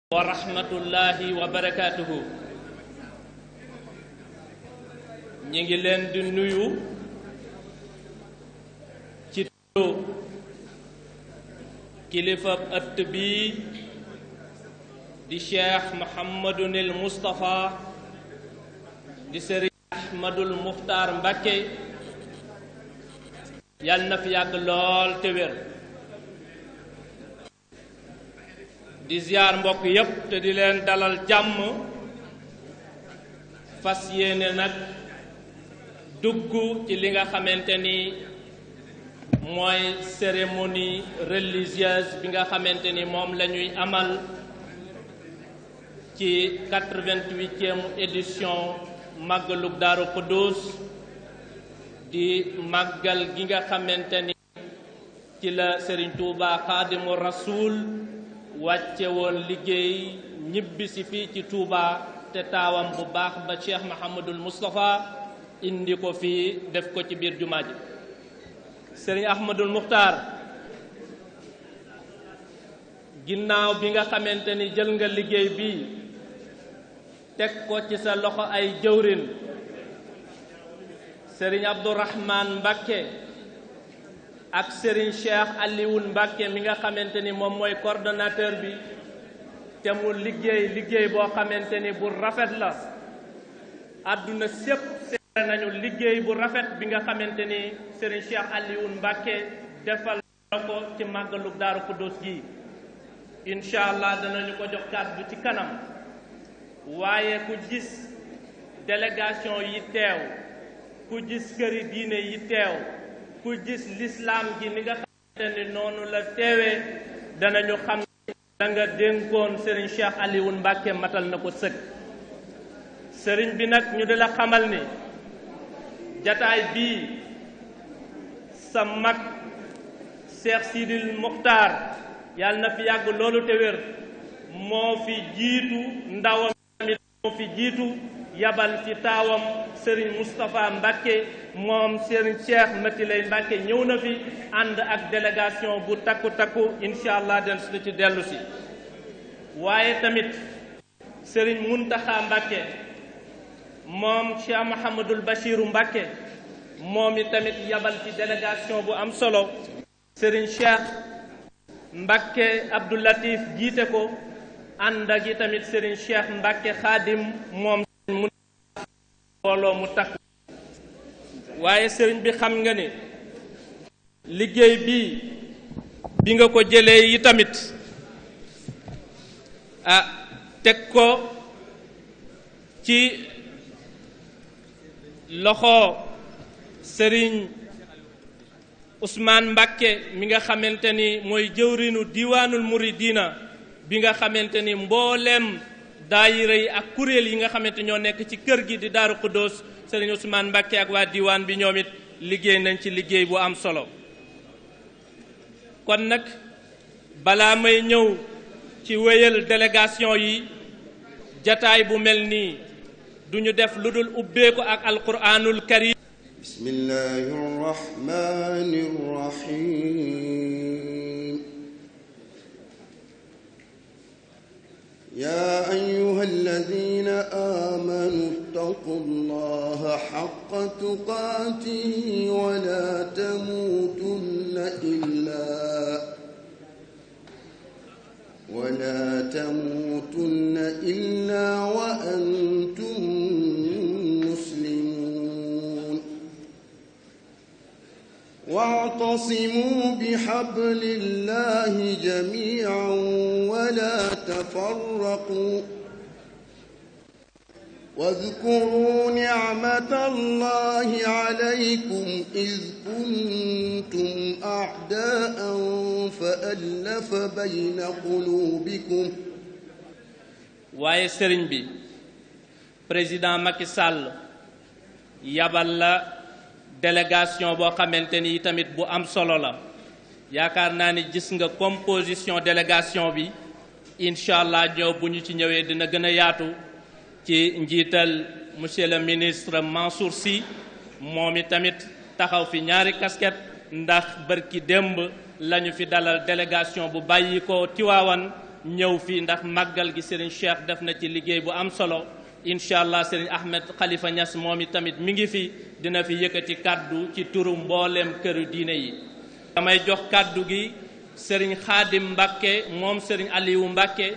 wa rahmatullahi wa barakaatuhu. ñi ngi leen di nuyu ci turu kilifa ëtt bi di Cheikh Mouhamadunil Moustapha di Serigne Ahmadul Muxtaar Mbakke yal na fi yàgg lool te wér. di ziar mbokk yépp te di leen dalal jàmm fas yéene nag dugg ci li nga xamante ni mooy cérémonie religieuse bi nga xamante ni moom la ñuy amal ci 88e édition màggalug Daaru Xuddus di màggal gi nga xamante ni ci la Serigne Touba Xaadimu Rasuul wàcce woon liggéey ñibbisi fii ci Touba te taawam bu baax ba Cheikh Mouhamadul Moustapha indi ko fii def ko ci biir jumaa ji. Serigne Ahmadul Muxtaar ginnaaw bi nga xamante ni jël nga liggéey bi teg ko ci sa loxo ay jëwrin Serigne Abdourahman Mbakke ak Serigne Cheikh Alioune Mbakke mi nga xamante ni moom mooy coordonnateur bi te mu liggéey boo xamante ni bu rafet la. àdduna sépp seere nañu liggéey bu rafet bi nga xamante ni Serigne Cheikh Alioune Mbakke defal na ko ci màggalu Daaru Xuddus gi. incha allah danañu ko jox kàddu ci kanam waaye ku gis délégation yi teew ku gis këri diine yi teew ku gis lislaam gi ni nga xamante ni noonu la teewee danañu xam da nga dénkoon Serigne Cheikh Alioune Mbakke matal na ko sëkk. sëriñ bi nag ñu di la xamal ni jataay bii sa mag Cheikh Sidil Muxtaar yàlla na fi yàgg loolu te wér moo fi jiitu ndawam tamit moo fi jiitu yabal fi taawam Serigne Moustapha Mbakke moom Serigne Cheikh Matilay Mbakke ñëw na fi ànd ak délégation bu takku incha allah del su ci dellu si. waaye tamit Serigne Muntaxa Mbakke moom Cheikh Mouhamadul Bachiru Mbakke moom i tamit yabal fi délégation bu am solo Serigne Cheikh Mbakke Abdou Latif jiite ko ànd ak i tamit Serigne Cheikh Mbakke Xaadim moom mu mbooloo mu takku. waaye Serigne bi xam nga ni liggéey bi nga ko jëlee yi tamit teg ko ci loxo Serigne Ousmane Mbakke mi nga xamante ni mooy jëwrinu diwaanul muridina bi nga xamante ni mbooleem daayira yi ak kuréel yi nga xamante ñoo nekk ci kër gi di Daaru Xuddus Serigne Ousmane Mbakke ak waa diwaan bi ñoom it liggéey nañ ci liggéey bu am solo. kon nag balaa may ñëw ci wéyal délégation yi jataay bu mel nii duñu def lu dul ubbee ko ak alquranul karim. bismillahi rahmani rahim. ya ayyuha alladina amanu ittaqullaha haqqa tuqatihi wa la tamutunna illa wa antum muslimun. wa'tasimu bihablillahi jami'an wa la tafarraqu. واذكروا نعمة الله عليكم إذ كنتم أعداء فألف بين قلوبكم. waaye sëriñ bi président Macky Sall yabal la délégation boo xamante ni tamit bu am solo la. yaakaar naa ni gis nga composition délégation bi incha allah ñëw bu ñu ci ñëwee dina gën a yaatu. ci njiital monsieur le ministre Mansour Sy moom i tamit taxaw fi ñaari casquette ndax bërki démb lañu fi dalal délégation bu bàyyi ko Tiwaawan ñëw fii ndax màggal gi Serigne Cheikh def na ci liggéey bu am solo incha allah Serigne Ahmed Khalifa Niass moom i tamit mi ngi fi dina fi yëkkati kàddu ci turu mbooleem këru diine yi. damay jox kàddu gi Serigne Khadim Mbacke moom Serigne Aliou Mbacke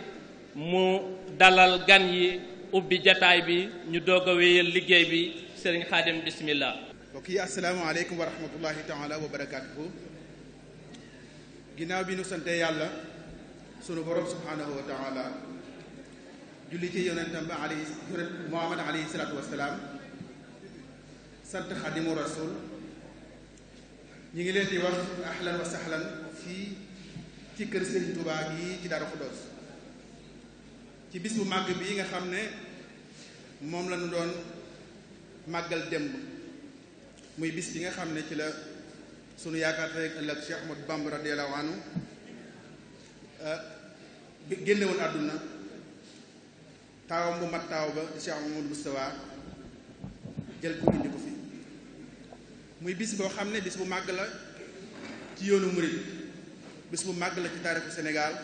mu dalal gan yi ubbi jataay bi ñu doog a wéyal liggéey bi Serigne Khadim bismillah. mbokk yi asalaamaaleykum wa rahmatullahi taala wa barakaatuhu. ginnaaw bi nu sante yàlla sunu borom subhanahu wa taala julli ci yonentam ba Muhammad alayhi salaatu wasalaam sant xadimu rasul ñi ngi leen di wax ahlan wa sahlan fii ci kër Serigne Touba gi ci Darou Khoudoss ci bis bu màgg bii nga xam ne moom la ñu doon màggal démb muy bis bi nga xam ne ci la sunu yaakaar tey ëllëg Cheikh Ahmadou Bamba radiyallahu anhu bi génne woon àdduna taawam bu mat taaw ba di Cheikh Mamadou Moustapha jël ko indi ko fi muy bis boo xam ne bis bu màgg la ci yoonu murid bis bu màgg la ci taarixu Sénégal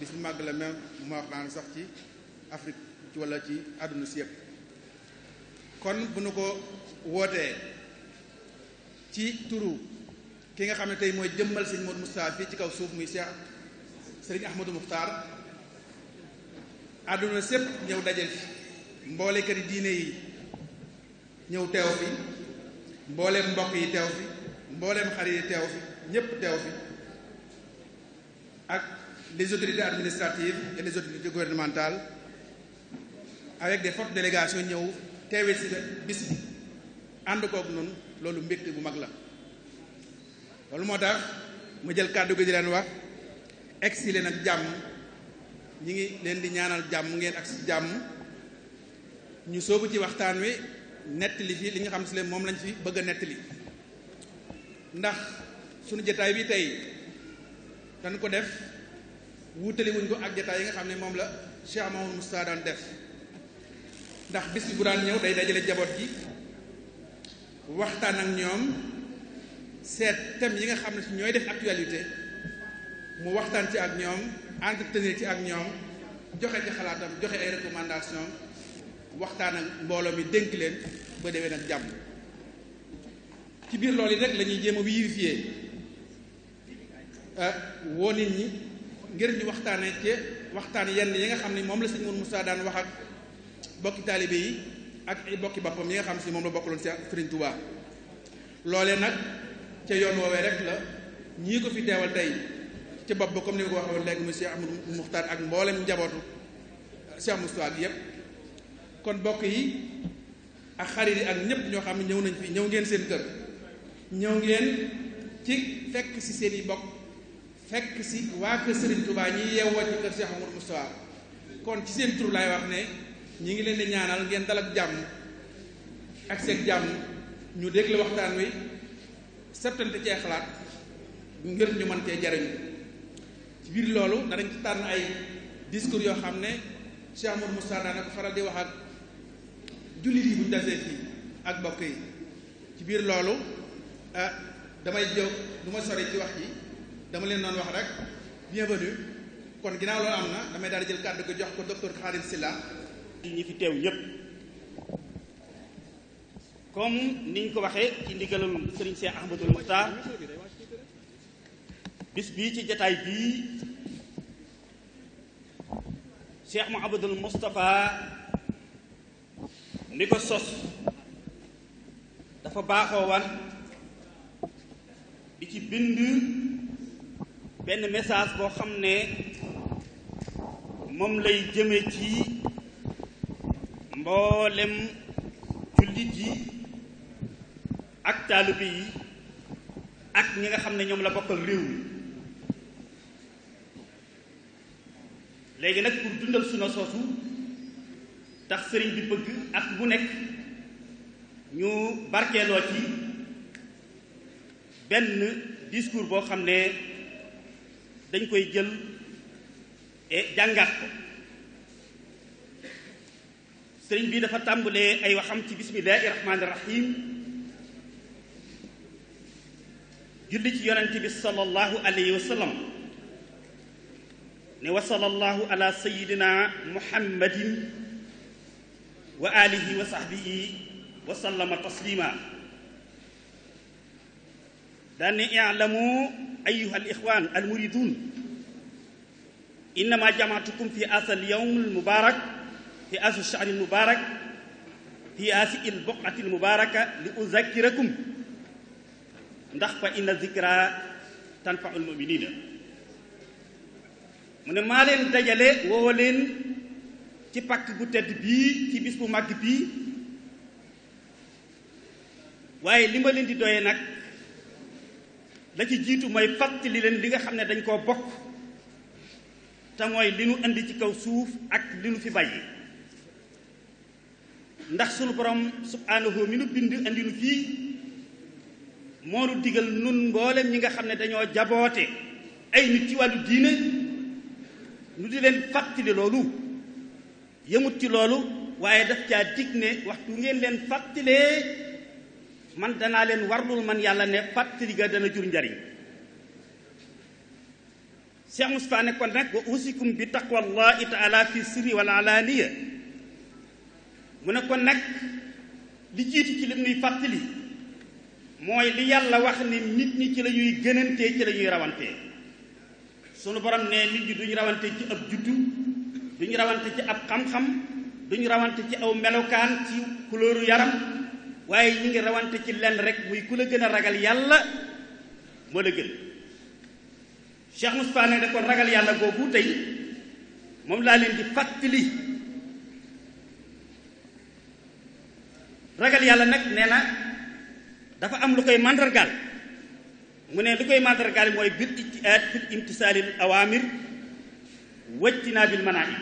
bis bu màgg la même bu ma wax naan sax ci Afrique ci walla ci àdduna si yëpp kon bu nu ko wootee ci turu ki nga xam ne tey mooy jëmmal sëñ Modou Moustapha fii ci kaw suuf muy Cheikh Serigne Ahmadou Muxtaar àdduna sépp ñëw daje fi mboole kër diine yi ñëw teew fi mbooleem mbokk yi teew fi mbooleem xarit yi teew fi ñépp teew fi ak les autorités administratives et les autorités gouvernementales avec des fortes délégations ñëw teewee si bis bi ànd kook noonu loolu mbégte bu mag la loolu moo tax ma jël kàddu gi di leen wax egsi leen ak jàmm ñi ngi leen di ñaanal jàmm ngeen ak si jàmm ñu soobu ci waxtaan wi nettali fii li nga xam si leen moom lañ fi bëgg a nettali ndax sunu jataay bi tey dañ ko def wuutali wuñ ko ak jataay yi nga xam ne moom la Cheikh Mamadou Moustapha daan def ndax bis bi bu daan ñëw day dajale jaboot gi waxtaan ak ñoom seet thème yi nga xam ne si ñooy def actualité mu waxtaan ci ak ñoom entretenir ci ak ñoom joxe ci xalaatam joxe ay recommandation waxtaan ak mbooloo mi dénk leen ba déwén ak jàmm ci biir loolu yi rek la ñuy jéem a vérifier woo nit ñi ngir ñu waxtaanee ci waxtaan yenn yi nga xam ne moom la sëñ Mourou Moussa daan wax ak bokki taalibe yi ak ay bokki boppam yi nga xam si moom la bokkaloon si Serigne Touba loolee nag ca yoon woowee rek la ñii ko fi teewal tey ci bopp ba comme ni ma ko waxoon léegi mu Cheikh Ahmadou Muxtaar ak mboolem njabootu Cheikh Moustapha gi yépp kon bokk yi ak xarit yi ak ñépp ñoo xam ne ñëw nañ fi ñëw ngeen seen kër ñëw ngeen ci fekk si seen i bokk fekk si waa kër Serigne Touba ñi yeewoo ci kër Cheikh Ahmadou Moustapha kon ci seen tur laay wax ne ñi ngi leen di ñaanal ngeen dal ak jàmm ak seen jàmm ñu déglu waxtaan wi septante cee xalaat ngir ñu mën cee jariñu ci biir loolu danañ ci tànn ay discours yoo xam ne Cheikh Mourou Moussa daana ko faral di wax ak jullit yi buñ dasee fii ak bokk yi ci biir loolu damay jóg du ma sori ci wax ji dama leen doon wax rek bienvenue kon ginnaaw loolu am na damay daal di jël kàddu ko jox ko docteur Khadim Sylla ñi fi teew ñépp comme niñ ko waxee ci ndigalul Serigne Cheikh Ahmadou Muxtaar bis bii ci jataay bii Cheikh Mouhamadoul Moustapha mi ko sos dafa baaxoo wan di ci bind benn message boo xam ne moom lay jëme ci mboolem jullit yi ak taalibe yi ak ñi nga xam ne ñoom la bokkal réew mi léegi nag pour dundal suna soosu tax sëriñ bi bëgg ak bu nekk ñu barkeeloo ci benn discours boo xam ne dañ koy jël et jàngaat ko sëriñ bi dafa tàmbalee ay waxam ci bismillaahi rahmaani rahim julli ci yonent bi sallallahu alayhi wa sallam ne wa sallallahu ala sayidina muhammadin wa alihi wa sahbihi wa sallama taslima daan ne i'lamu ayuha al ixwan al muridun innama jamaatukum fi asal yawm al mubarak fi asal shahr al mubarak fi asi al buqati al mubaraka li uzakkirakum ndax fa inna zikra tanfa'ul mu'minina mu ne maa leen dajale woo leen ci pàkk bu tedd bii ci bis bu màgg bii waaye li ma leen di doye nag la ci jiitu mooy fàttali leen li nga xam ne dañ koo bokk te mooy li nu indi ci kaw suuf ak li nu fi bàyyi ndax sunu borom subhaanahu mi nu bind andi nu fii moo nu digal nun mboolem ñi nga xam ne dañoo jaboote ay nit ci wàllu diine nu di leen fàttali loolu yëmut ci loolu waaye daf caa dig ne waxtu ngeen leen fàttalee man danaa leen warlul man yàlla ne fàttali ga dana jur njariñ Cheikh Moustapha ne kon nag wa usikum bi taqwallahi taala fi sirri wal alaaniya mu ne kon nag li jiitu ci lim nuy fàttali mooy li yàlla wax ne nit ñi ci la ñuy gënantee ci la ñuy rawantee sunu borom ne nit ñi duñu rawante ci ab juddu duñu rawante ci ab xam-xam duñu rawante ci aw melokaan ci couleur yaram waaye ñi ngi rawante ci lenn rek muy ku la gën a ragal yàlla moo la gën Cheikh Moustapha ne kon ragal yàlla googu tey moom laa leen di fàttali ragal yàlla nag nee na dafa am lu koy màndargaal mu ne lu koy màndargaal mooy bil ijtihaad fil imtisaalil awaamir wajtinaabil manaahib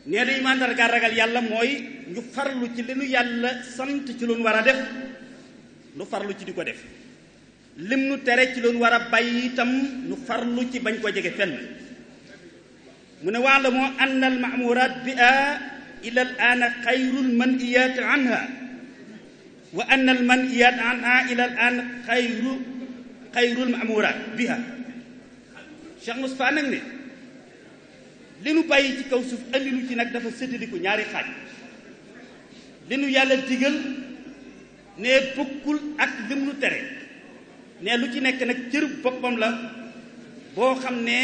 nee day màndargaal ragal yàlla mooy ñu farlu ci li nu yàlla sant ci lu nu war a def nu farlu ci di ko def lim nu tere ci lu nu war a bàyyi itam nu farlu ci bañ ko jege fenn mu ne wa'lamu anna al ma'muraat biha ila al aana xayrul man'iyaat anha wa anna al man'iyaat anha ila al aana xayrul ma'muraat biha Cheikh Moustapha nag ne li nu bàyyi ci kaw suuf andi nu ci nag dafa séddaliku ñaari xaaj li nu yàlla digal ne bokkul ak lim nu tere ne lu ci nekk nag cër boppam la boo xam ne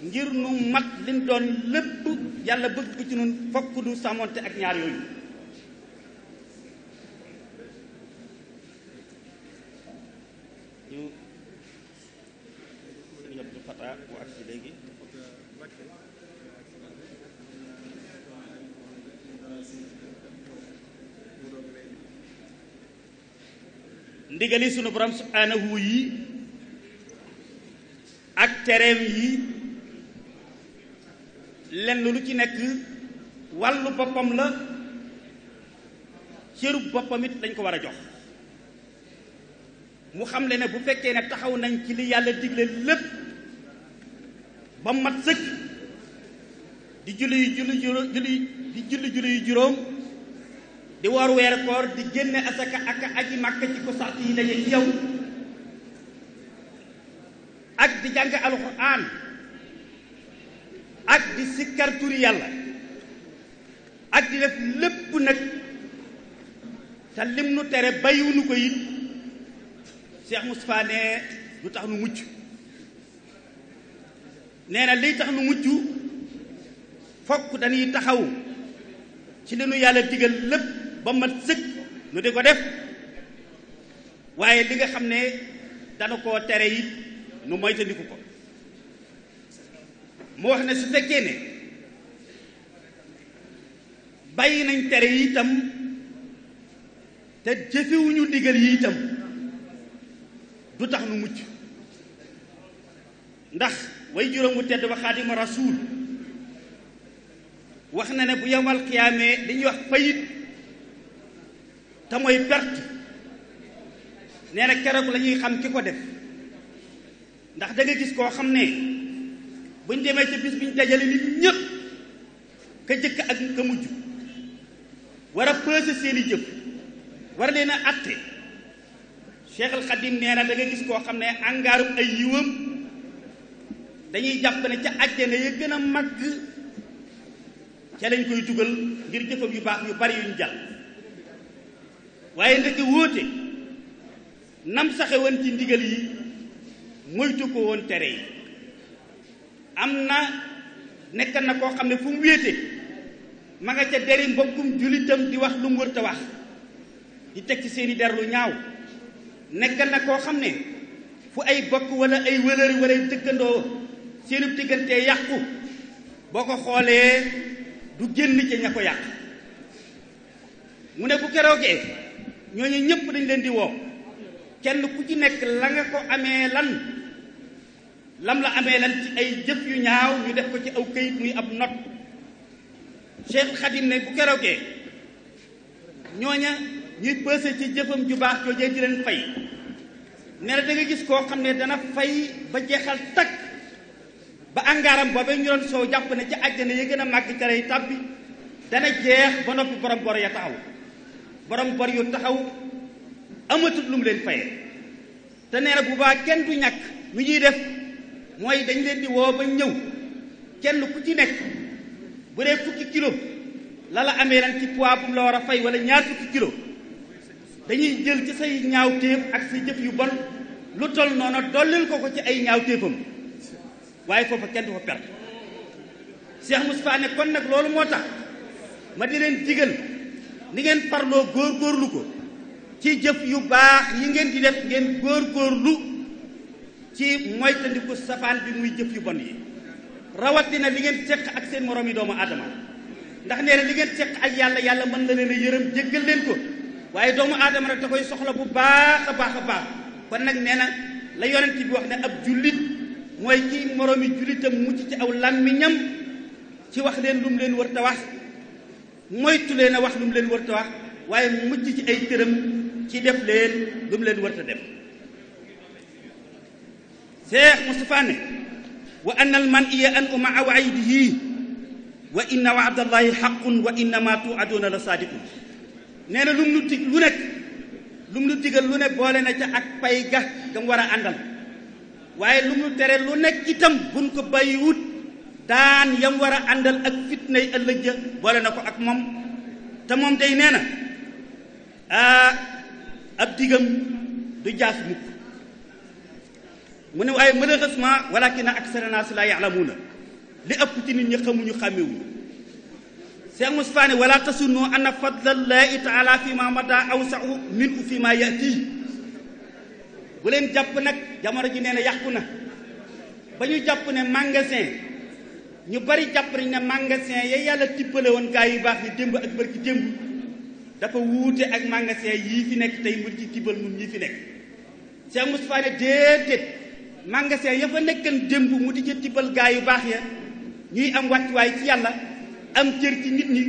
ngir nu mat liñ doon lépp yàlla bëgg ko ci nun fokk du sàmmonte ak ñaar yooyu ñu ñëpp du fata bu ak ci léegi ndigali sunu borom subhaanahu yi ak tereem yi lenn lu ci nekk wàllu boppam la cëru boppam it dañ ko war a jox mu xam le ne bu fekkee ne taxaw nañ ci li yàlla digle lépp ba mat sëkk di julli yu juróom di woor weer koor di génne asaka ak aji màkka ci ko sart yi daje ci yow ak di jàng alxuraan ak di sikkar turi yàlla ak di def lépp nag te lim nu tere bàyyiwunu ko it Cheikh Moustapha ne lu tax nu mucc nee na liy tax nu mucc fokk dañuy taxaw ci li nu yàlla digal lépp ba mat sëkk nu di ko def waaye li nga xam ne dana koo tere it nu moytandiku ko mu wax ne su fekkee ne bàyyi nañ tere yi itam te jëfewuñu ndigal yi itam du tax nu mucc ndax way juróom bu tedd ba Xaadimu Rasuul wax na ne bu yowmal xiyaamee li ñuy wax fayit te mooy perte nee na keroog la ñuy xam ki ko def ndax da nga gis koo xam ne buñ demee ca bis biñ dajale nit ñëpp ka jëkk ak ka mujj war a peese seeni jëf war leen a atte Cheikh al Xadim nee na da nga gis koo xam ne angaarum ay yiwam dañuy jàpp ne ca àjjana ya gën a màgg ca lañ koy dugal ngir jëfam yu baax yu bari yuñ jàll waaye ndeke wóote nam saxe woon ci ndigal yi moytu ko woon tere yi am na nekk na koo xam ne fu mu wéete ma nga ca deri mbokkum julitam di wax lu mu wër te wax di teg ci seeni der lu ñaaw nekk na koo xam ne fu ay bokk wala ay wëlëri wala dëkkandoo seenu diggante yàqu boo ko xoolee du génn ca ña ko yàq mu ne bu keroogee ñooñu ñëpp dañ leen di woo kenn ku ci nekk la nga ko amee lam la amee lan ci ay jëf yu ñaaw ñu def ko ci aw këyit muy ab not Cheikh Khadim ne bu keroogee ñooña ñuy pëse ci jëfam ju baax joojee di leen fay nee na da nga gis koo xam ne dana fay ba jeexal takk ba angaaram boobee ñu doon soow jàpp ne ci àjjana yi gën a màgg ca lay tàbbi dana jeex ba noppi borom bor ya taxaw borom bor yu taxaw amatut lu mu leen fayee te nee na bu baax kenn du ñàkk mi ñuy def mooy dañ leen di woo ba ñëw kenn ku ci nekk bu dee fukki kilo la la amee lan ci poids bu mu la war a fay wala ñaar fukki kilo dañuy jël ci say ñaawteef ak say jëf yu bon lu toll noonu dollil ko ci ay ñaawteefam waaye foofa kenn du fa perte Cheikh Moustapha ne kon nag loolu moo tax ma di leen digal ni ngeen farloo góorgóorlu ko ci jëf yu baax yi ngeen di def ngeen góorgóorlu ci moytandiku safaan bi muy jëf yu bon yi rawatina li ngeen seq ak seen moroom yi doomu aadama ndax nee na li ngeen seq ak yàlla mën na leen a yërëm jéggal leen ko waaye doomu aadama rek da koy soxla bu baax a baax a baax kon nag nee na la yonent bi wax ne ab jullit mooy kii moroomi jullitam mucc ci aw làmmiñam ci wax leen lu mu leen war ta wax moytu leen a wax lu mu leen war ta wax waaye mucc ci ay tëram ci def leen lu mu leen war ta def Cheikh Moustapha ne wa anna al man'iya an maa wa'idihi wa inna wa'dallahi haqqun wa inna ma tu'aduna la sadiqun nee na lu mu nu dig lu nekk lu mu nu digal lu ne boole na ca ak pay ga gam war a àndal waaye lu mu nu tere lu nekk itam buñ ko bàyyiwut daan yam war a àndal ak fitnay ëllëg ja boole na ko ak moom te moom day nee na ab digam du jaas mukk mu ne waaye malheureusement walakin aksara naas la ya'lamuuna li ëpp ci nit ñi xamuñu xàmmewuñu Cheikh Moustapha ne wala tasunnu anna fadlallahi taala fi ma mada awsa'u minhu fi ma ya'ti bu leen jàpp nag jamono ji nee na yàqu na ba ñu jàpp ne magasin ñu bari jàpp nañ ne magasin ya yàlla tibbale woon gaa yu baax yi démb ak bërki démb dafa wuute ak magasin yii fi nekk tey mu ci tibbal nun ñii fi nekk Cheikh Moustapha ne déedéet magasin ya fa nekkan démb mu di ca tibbal gaa yu baax ya ñuy am wàccuwaay ci yàlla am cër ci nit ñi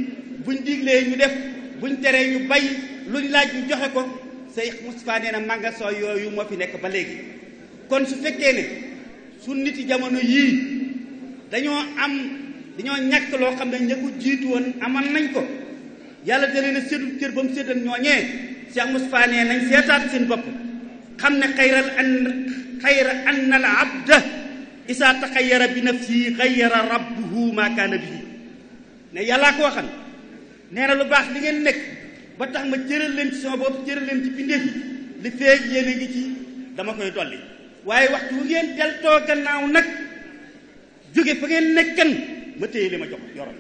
buñ diglee ñu def buñ teree ñu bay luñ laaj ñu joxe ko Cheikh Moustapha nee na magasin yooyu moo fi nekk ba léegi kon su fekkee ne su nit yi jamono yii dañoo ñàkk loo xam ne ña ko jiitu woon amal nañ ko yàlla da leen a séddul cër ba mu séddal ñooñee Cheikh Moustapha nee nañ seetaat seen bopp xam ne xayra anna al abda isa taxayyara bi nafsihi xayyara rabbuhu ma kaana bihi ne yàllaa ko waxal nee na lu baax li ngeen nekk ba tax ma cëral leen ci sama bopp cëral leen ci bindeef li feeg yéen a ngi ci dama koy dolli waaye waxtu wu ngeen deltoo gannaaw nag jóge fa ngeen nekkan ma téye li ma jox yoroon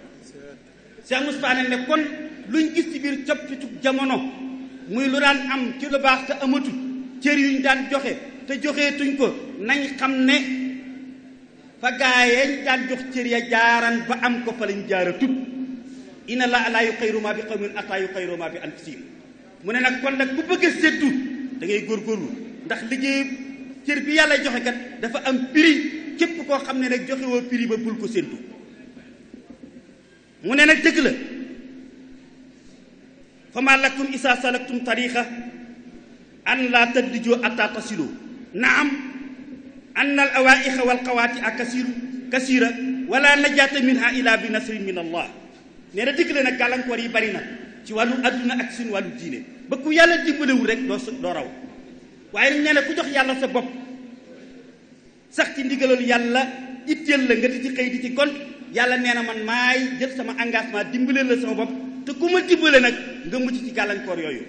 Cheikh Moustapha ne kon luñ gis ci biir coppitu jamono muy lu daan am ci lu baax te amatul cër yuñ daan joxe te joxeetuñ ko nañ xam ne fa gaayeñ daan jox cër ya jaaran ba am ko fa lañ jaara tut inna la laa yuxayyiru maa bi qawmin hattaa yuxayyiru maa bi anfusihim mu ne nag kon nag bu bëgg a séddu da ngay góorgóorlu ndax liggéey cër bi yàlla joxe kat dafa am prix képp koo xam ne nag joxe woo prix ba bul ko séddu mu ne nag dëgg la fa maa lakum isaa salaktum tariqa an laa tadlijoo hattaa tasiloo naam anna al awaa'iqa wal qawaati'a kasiira wala najaata minha illa bi nasrin min allah nee na dëgg la nag gàllankoor yi bari na ci wàllu adduna ak suñu wàllu diine ba ku yàlla dimbalewul rek doo raw waaye nee na ku jox yàlla sa bopp sax ci ndigaloon yàlla itteel la nga di ci xëy di ci gont yàlla nee na man maay jël sama engagement dimbale la sama bopp te ku ma dimbale nag nga mucc ci gàllankoor yooyu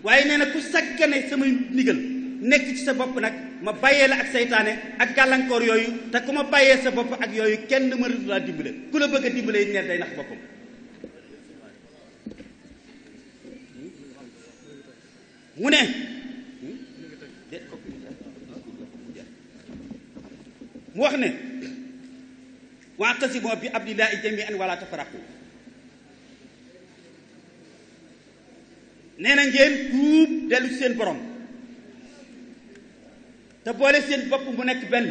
waaye nee na ku saggane samay ndigal nekk ci sa bopp nag ma bàyyee la ak seytaane ak gàllankoor yooyu te ku ma bàyyee sa bopp ak yooyu kenn mënatu laa dimbale ku la bëgg a dimbale yi neen day nax boppam mu ne mu wax ne wa'tasimu bi hablillahi jami'an wala tafarraqu nee na ngeen tuub dellu seen borom te boole seen bopp mu nekk benn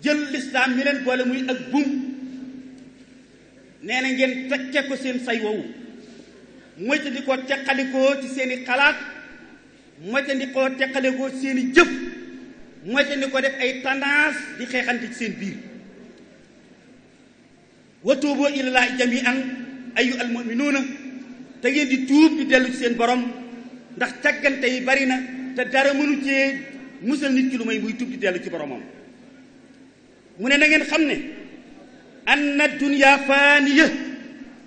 jël lislaam mi leen boole muy ak buum nee na ngeen takke ko seen say wowu moytandi koo teqalikoo ci seeni xalaat moytandi koo teqalikoo ci seeni jëf moytandi ko def ay tendance di xeexante ci seen biir wa tuubu ilallaahi jami'an ayyuhal mu'minuuna te ngeen di tuub di dellu ci seen borom ndax càggante yi bari na te dara mënu cee musal nit ki lu may muy tuub di dellu ci boromam mu ne na ngeen xam ne anna dunya faaniya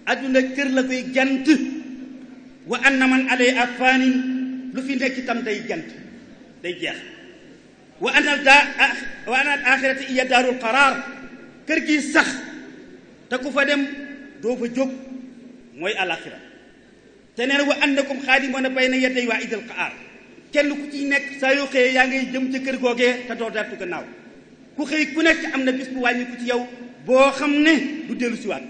adduna kër la koy jant wa anna man alayha faanin lu fi nekk itam day jant day jeex wa anna al axirata iya daarul qaraar kër gi sax te ku fa dem doo fa jóg mooy alaxira te nee na wa annakum xaadimoona bayna yaday waa idal qaar kenn ku ci nekk saa yoo xëyee yaa ngay jëm ca kër googee te doo dartu gannaaw ku xëy ku nekk am na bis bu wàññi ku ci yow boo xam ne du dellu siwaat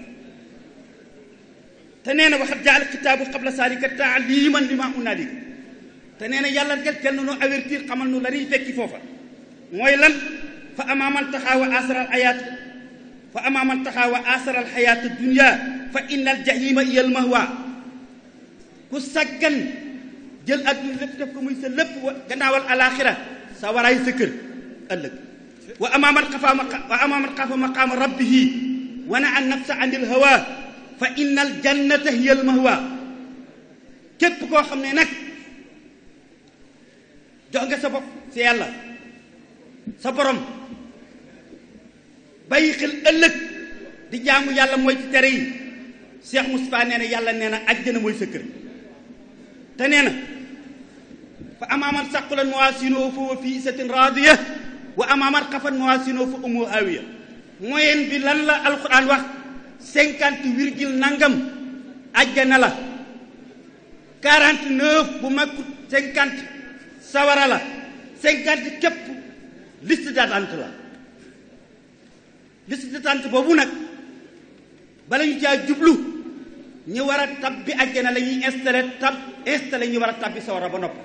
te nee na waxat jaal kitaabu qabla saalika taaliman li ma unaalika te nee na yàlla tel na noo avertir xamal nu la ñuy fekki foofa mooy lan fa amaa man taxaa wa asaral ayaat fa amaa man taxaa wa asaral xayaata dunya fa innal jahima iyal mahwa ku saggan jël adduna lépp def ko muy sa lépp gannaawal alaxira sa waraay sa kër ëllëg wa amaa man xafa maqaama rabbihi wa naha nafsa anil hawa fa innal jannata hiyal mahwa képp koo xam ne nag jox nga sa bopp si yàlla sa borom bàyyi xel ëllëg di jaamu yàlla mooy ci tere yi Cheikh Moustapha nee na yàlla nee na àjjana mooy sa kër te nee na fa amaa man saqulat mawaasiinuhu fa huwa fii iisatin raadiya wa amaa man xafat mawaasiinuhu fa ummuhu haawiya moyenne bi lan la alquran wax 50 nangam àjjana la 49 bu mag 50 sawara la 50 képp liste d'attente la liste d'attente boobu nag bala ñu caa jublu ñu war a tabbi àjjana la ñuy installé ñu war a tabbi sawara ba noppi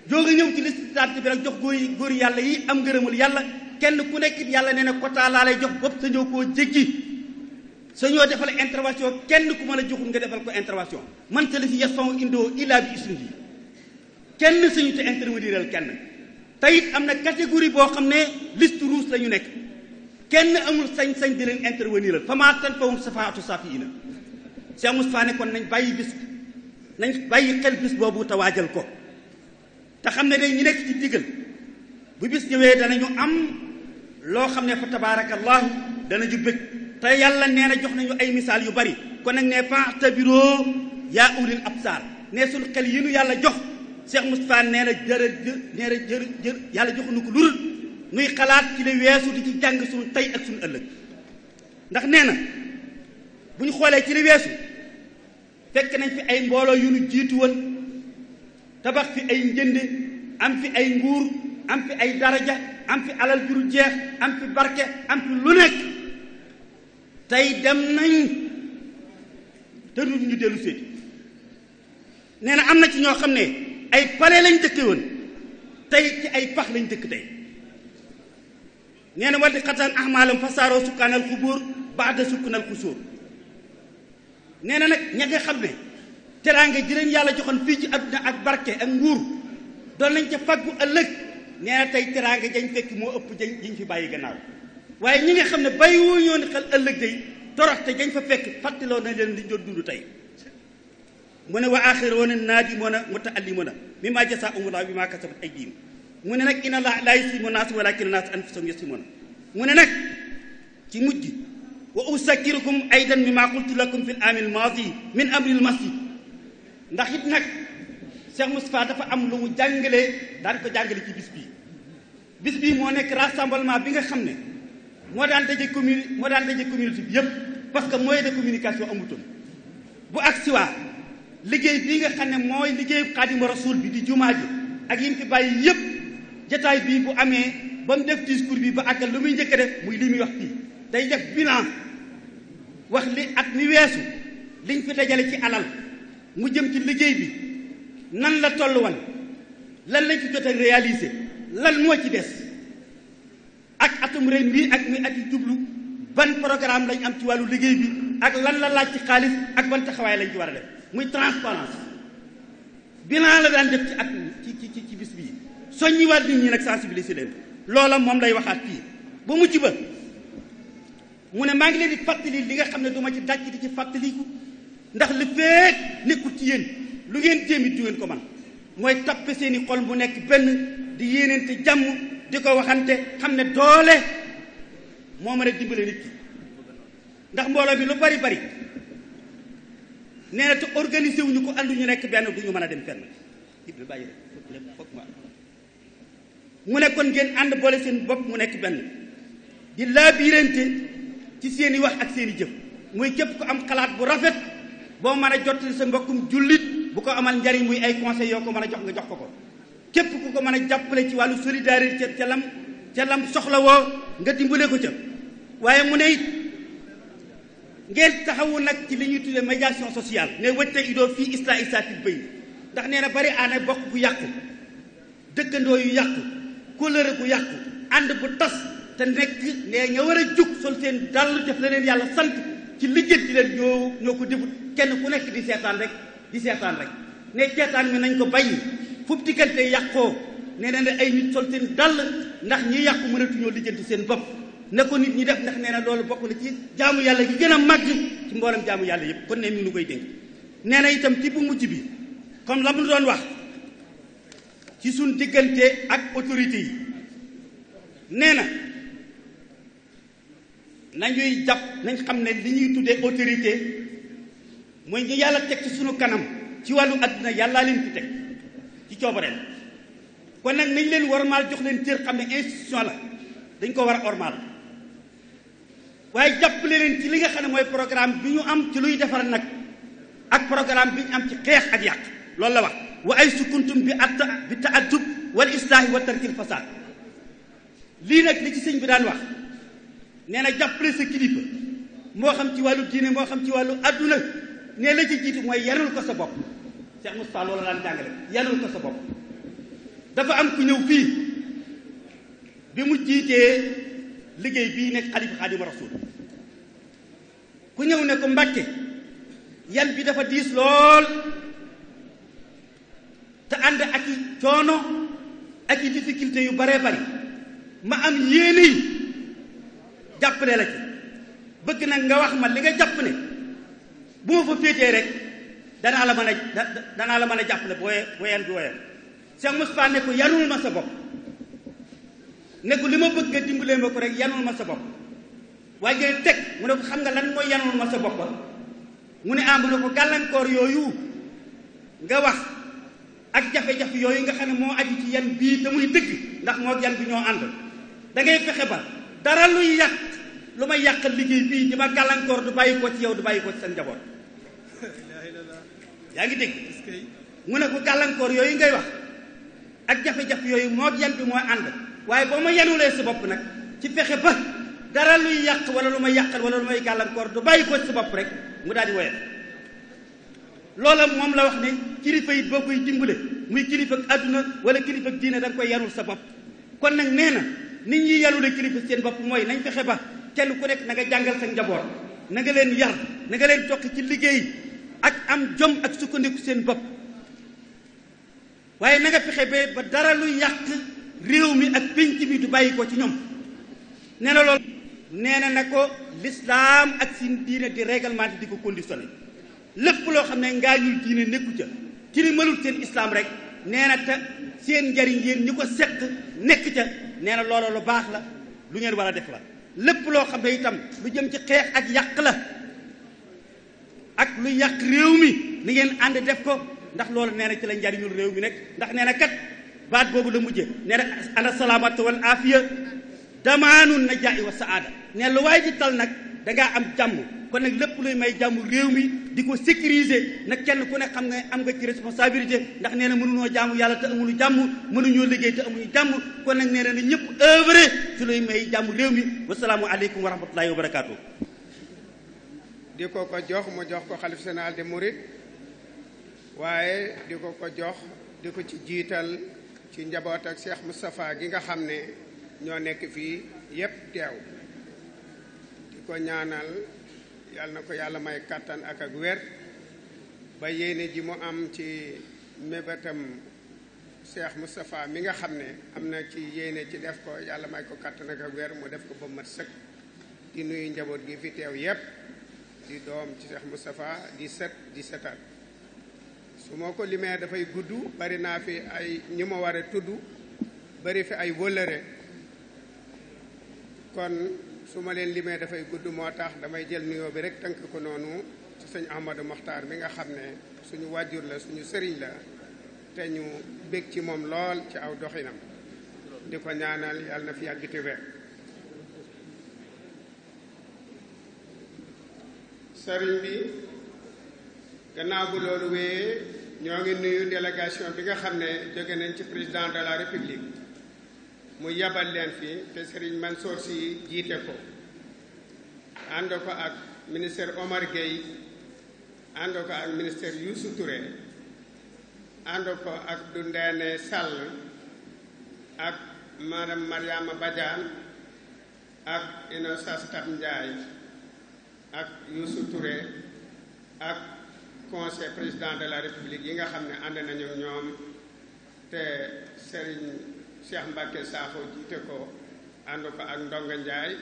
jóge ñëw ci liste d'attente bi nag jox góor yàlla yi am ngërëmul yàlla kenn ku nekk yàlla nee na quota laa lay jox bopp sa ñëw koo jéggi sa ñoo defal intervention kenn ku mën a joxul nga defal ko intervention man ta la si yasfa'u indoo illaa bi ismihi kenn sañu te intervenir kenn te it am na catégorie boo xam ne liste rouge la ñu nekk kenn amul sañ-sañ di leen intervenir fa maa tanfa'uhum shafaa'atu shaafi'iina Cheikh Moustapha ne kon nañ bàyyi xel bis boobu te waajal ko te xam ne day ñu nekk ci digal bu bis ñëwee danañu am loo xam ne fa tabaarakallaahu danañu bëgg te yàlla nee na jox nañu ay misaal yu bari kon nag ne fa'tabiroo yaa ulil absaar ne suñu xel yi nu yàlla jox Cheikh Moustapha nee na jërë yàlla joxuñu ko lurul nuy xalaat ci la weesu di ci jàng suñu tey ak suñu ëllëg ndax nee na bu ñu xoolee ci li weesu fekk nañ fi ay mbooloo yu nu jiitu woon tabax fi ay njënd am fi ay nguur am fi ay daraja am fi alal juru jeex am fi barke am fi lu nekk tey dem nañ te du ñu dellu seeti nee na am na ci ñoo xam ne ay palais lañ dëkke woon tey ci ay pax lañ dëkk tey nee na waddi xataan ahmaalam fasaaroo sukkaanal xubóor baada sukkanal xusóor nee na nag ña nga xam ne teraanga ji leen yàlla joxoon fii ci adduna ak barke ak nguur doon nañ ca faggu ëllëg nee na tey teraanga jañ fekk moo ëpp jañ fi bàyyi gannaaw waaye ñi nga xam ne bàyyi woo ñoo ni xel ëllëg day toroxte jañ fa fekk fàttaloo na leen liñ doon dund tey mu ne wa aaxiruuna naadimuuna muta'allimuuna mimmaa jazaa'uhum bi maa kasabat aydiihim mu ne nag inna llaaha laa yuzlimu naas walaakinna naas anfusahum yazlimuun mu ne nag ci mujj wa usakkirukum aydan mimma qultu lakum fil aamil maadi min amril masjid ndax it nag Cheikh Moustapha dafa am lu mu jàngale daan ko jàngale ci bis bii moo nekk rassemblement bi nga xam ne moo daan daje communauté bi yëpp parce que moyen de communication amutoon bu ak siwaa liggéey bii nga xam ne mooy liggéey Xaadimu Rasuul bi di jumaa ji ak yi mu fi bàyyi yëpp jataay bii bu amee ba mu def discours bi ba àggal lu muy njëkk a def muy li muy wax fii day def bilan wax li at mi weesu liñ fi dajale ci alal mu jëm ci liggéey bi nan la toll woon lan lañ fi jot a réaliser lan moo ci des ak atum ren bii ak mi at yi jublu ban programme lañ am ci wàllu liggéey bi ak lan la laaj ci xaalis ak ban taxawaay lañ ci war a def muy transparence bilan la daan def ci at ci bis bii soññiwaat nit ñi nag sensibiliser leen loola moom lay waxaat fii ba mucc ba mu ne maa ngi leen di fàttali li nga xam ne du ma ci dàcc di ci fàttaliku ndax li feek nekkul ci yéen lu ngeen jéemit du ngeen ko man mooy tappe seeni xol mu nekk benn di yéeneente jàmm di ko waxante xam ne doole moo mën a dimbale nit ki ndax mbooloo bi lu bari bari nee na te organisé wuñu ko àndu ñu nekk benn du ñu mën a dem fenn Ibra bàyyi rek foog ma mu ne kon ngeen ànd boole seen bopp mu nekk benn di laabirante ci seeni wax ak seeni jëf muy képp ko am xalaat bu rafet boo mën a jottali sa mbokkum jullit bu ko amal njariñ muy ay conseils yoo ko mën a jox nga jox ko képp ku ko mën a jàppale ci wàllu solidarité ca lam soxla woo nga dimbale ko ca waaye mu ne it ngeen taxawu nag ci li ñuy tuddee médiation sociale ne wëtte idoo fii islaahi saatil bay ndax nee na bari aana bokk bu yàqu dëkkandoo yu yàqu kóllëre bu yàqu ànd bu tas te nekk ne ña war a jug sol seen dàll def la leen yàlla sant ci lijjanti leen ñoo ko defut kenn ku nekk di seetaan rek ne seetaan mi nañ ko bàyyi fu diggante yàqoo nee na ay nit sol seen dàll ndax ñi yàqu mënatuñoo lijjanti seen bopp ne ko nit ñi def ndax nee na loolu bokk na ci jaamu yàlla gi gën a màgg ci mboolem jaamu yàlla yëpp kon ne mi nu koy dénk nee na itam ci bu mujj bi comme la mu doon wax ci suñ diggante ak autorité yi nee na nañuy jàpp nañ xam ne li ñuy tuddee autorité mooy ñu yàlla teg ci suñu kanam ci wàllu àdduna yàllaa leen fi teg ci coobareel kon nag nañ leen wormaal jox leen cër xam ne institution la dañ ko war a ormaal waaye jàppale leen ci li nga xam ne mooy programme bi ñu am ci luy defar nag ak programme bi ñu am ci xeex ak yàq loolu la wax wa ay sukuntum bi ta'addub wal islaahi wa tarkil fasaad lii nag li ci sëñ bi daan wax nee na jàppale sa kilifa moo xam ci wàllu diine moo xam ci wàllu adduna nee la ci jiitu mooy yanul ko sa bopp Cheikh Moustapha loolu daan jàngale yanul ko sa bopp dafa am ku ñëw fii bi mu jiitee liggéey bii nekk xalifa Xaadimu Rasuul ku ñëw ne ko Mbàkke yan bi dafa diis lool te ànd ak i coono ak i difficulté yu baree bari ma am yéene yi jàppale la ci bëgg nag nga wax ma li nga jàpp ne bu ma fa féetee rek danaa la mën a jàppale bu woyan bi woyan Cheikh Moustapha ne ko yanul ma sa bopp ne ko li ma bëgg nga dimbalee ma ko rek yanul ma sa bopp waaye ngay teg mu ne ko xam nga lan mooy yanul ma sa bopp mu ne mu ne ko gàllankoor yooyu nga wax ak jafe-jafe yooyu nga xam ne moo aju ci yan bii te muy dëgg ndax moo yan bi ñoo ànd da ngay fexe ba dara luy yàq lu may yàqal liggéey bii di ma gàllankoor du bàyyi ko ci yow du bàyyi ko ci sa njaboot yaa ngi dégg mu ne ko gàllankoor yooyu ngay wax ak jafe-jafe yooyu moo yan bi mooy ànd waaye boo ma yanulee sa bopp nag ci fexe ba dara luy yàq wala lu may yàqal wala lu may gàllankoor du bàyyi ko ci sa bopp rek mu daal di woyal loola moom la wax ne kilifa yi boo koy dimbale muy kilifa ak adduna wala kilifa ak diine da nga koy yanul sa bopp kon nag nee na nit ñi yanule kilifa seen bopp mooy nañ fexe ba kenn ku nekk na nga jàngal sa njaboot na nga leen yar na nga leen tokk ci liggéey ak am jom ak sukkandiku seen bopp waaye na nga fexe ba dara luy yàq réew mi ak pénc mi du bàyyi ko ci ñoom nee na loolu nee na ko l'islam ak seen diine di réglementé di ko conditionné lépp loo xam ne ngaañul diine nekku ca ci li mënul seen islam rek nee na te seen njariñ yéen ñi ko seq nekk ca nee na loola lu baax la lu ngeen war a def la lépp loo xam ne itam lu jëm ci xeex ak yàq la ak lu yàq réew mi ni ngeen ànd def ko ndax loolu nee na ci la njariñul réew mi nekk ndax nee na kat baat boobu la mujje nee na ana salaamatu wal aafiya damaanun najaa'i wa saada nee lu waaye ji tal nag dangaa am jàmm kon nag lépp luy may jàmm réew mi di ko sécuriser nag kenn ku ne xam nga am nga ci responsabilité ndax nee na mënunoo jaamu yàlla te amuñu jàmm mënuñoo liggéey te amuñu jàmm kon nag nee na ñëpp œuvre ci luy may jàmm réew mi wasalaamu aleykum wa rahmatullahi wa barakaatu. di ko jox mu jox ko xalif général des mourides waaye di ko jox di ko ci jiital ci njaboot ak Cheikh Moustapha gi nga xam ne ñoo nekk fii yépp teew di ko ñaanal yàlla na ko yàlla may kàttan ak wér ba yéene ji mu am ci mébétam Cheikh Moustapha mi nga xam ne am na ci yéene ci def ko yàlla may ko kàttan ak wér mu def ko ba mat sëkk di nuyu njaboot gi fi teew yépp di doom ci Cheikh Moustapha di setaat su ma ko limee dafay gudd bari naa fi ay ñi ma war a tudd bari fi ay wëllëre kon su ma leen limee dafay gudd moo tax damay jël nuyoo bi rek tënk ko noonu ci sëñ Ahmadou Mokhtar mi nga xam ne suñu wàjjur la suñu sëriñ la te ñu bég ci moom lool ci aw doxinam di ko ñaanal yàlla na fi yàgg te wér sëriñ bi gannaaw bu loolu wéyee ñoo ngi nuyu délégation bi nga xam ne jóge nañ ci président de la république mu yabal leen fi te Serigne Mansour Sy jiite ko ànd ko ak ministère Omar Gueye ànd ko ak ministère Youssou Touré ànd ko ak Doundéné Sall ak madame Mariama Badiane ak Innocence Ntap Ndiaye ak Youssou Touré ak conseil président de la république yi nga xam ne ànd nañu ñoom te Serigne Cheikh Mbacke Sakho jiite ko ànd ko ak Ndonga Ndiaye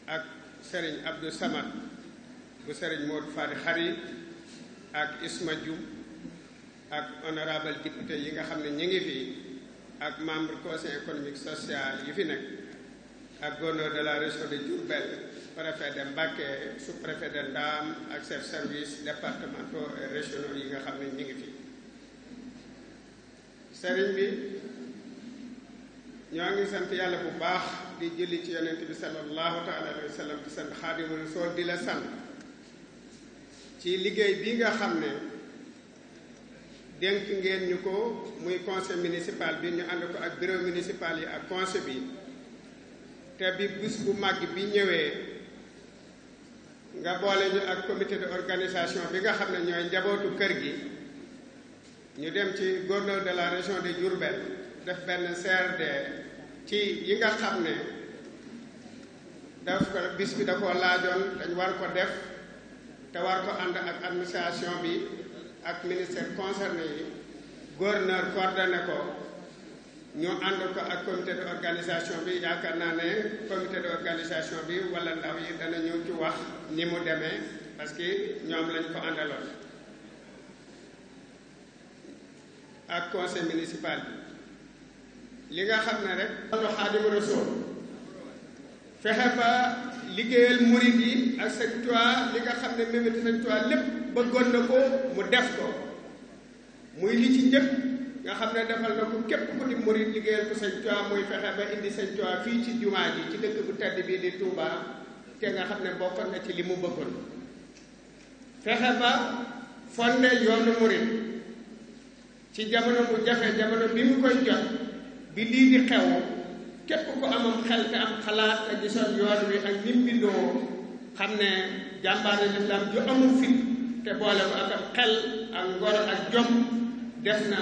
ak Serigne Abdou Samad bu Serigne Modou Fadi Khari ak Isma Dioum ak honorable député yi nga xam ne ñi ngi fi ak membre conseil économique social yi fi nekk ak gouverneur de la région de Diourbel préfet de Mbacké sous-préfet de Ndam ak chef service départementaux et régionaux yi nga xam ne ñi ngi fi sëriñ bi ñoo ngi sant yàlla bu baax di julli ci yonent bi sallallahu taala alayhi wa sallam di sant Xaadimu Rasuul di la sant ci liggéey bi nga xam ne dénk ngeen ñu ko muy conseil municipal bi ñu ànd ko ak bureau municipal yi ak conseil bi te bi bis bu màgg bi ñëwee nga boole ñu ak comité de organisation bi nga xam ne ñooy njabootu kër gi ñu dem ci gouverneur de la région de Diourbel def benn CRD ci yi nga xam ne daf ko bis bi da koo laajoon dañ war ko def te war ko ànd ak administration bi ak ministère concerné yi gouverneur coordonné ko ñu ànd ko ak comité de organisation bi yaakaar naa ne comité de organisation bi wala ndaw yi dana ñëw ci wax ni mu demee parce que ñoom lañ ko àndaloon ak conseil municipal bi li nga xam ne rek wàllu Xaadimu Rasuul fexe ba liggéeyal murid yi ak Sëñ Tuubaa li nga xam ne mébéti Sëñ Tuubaa lépp bëggoon na ko mu def ko muy li ci njëkk nga xam ne defal na ko képp ku di murid liggéeyal ko Sëñ Tuubaa muy fexe ba indi Sëñ Tuubaa fii ci jumaa ji ci dëkk bu tedd bii di Touba te nga xam ne bokkoon na ci li mu bëggoon fexe ba fonde yoonu murid ci jamono bu jafe jamono bi mu koy jot bi lii di xew képp ku amam xel te am xalaat te gisoon yoon wi ak nim bindoo xam ne jàmbaare lislaam ju amul fit te boole ko ak am xel ak ngor ak jom def na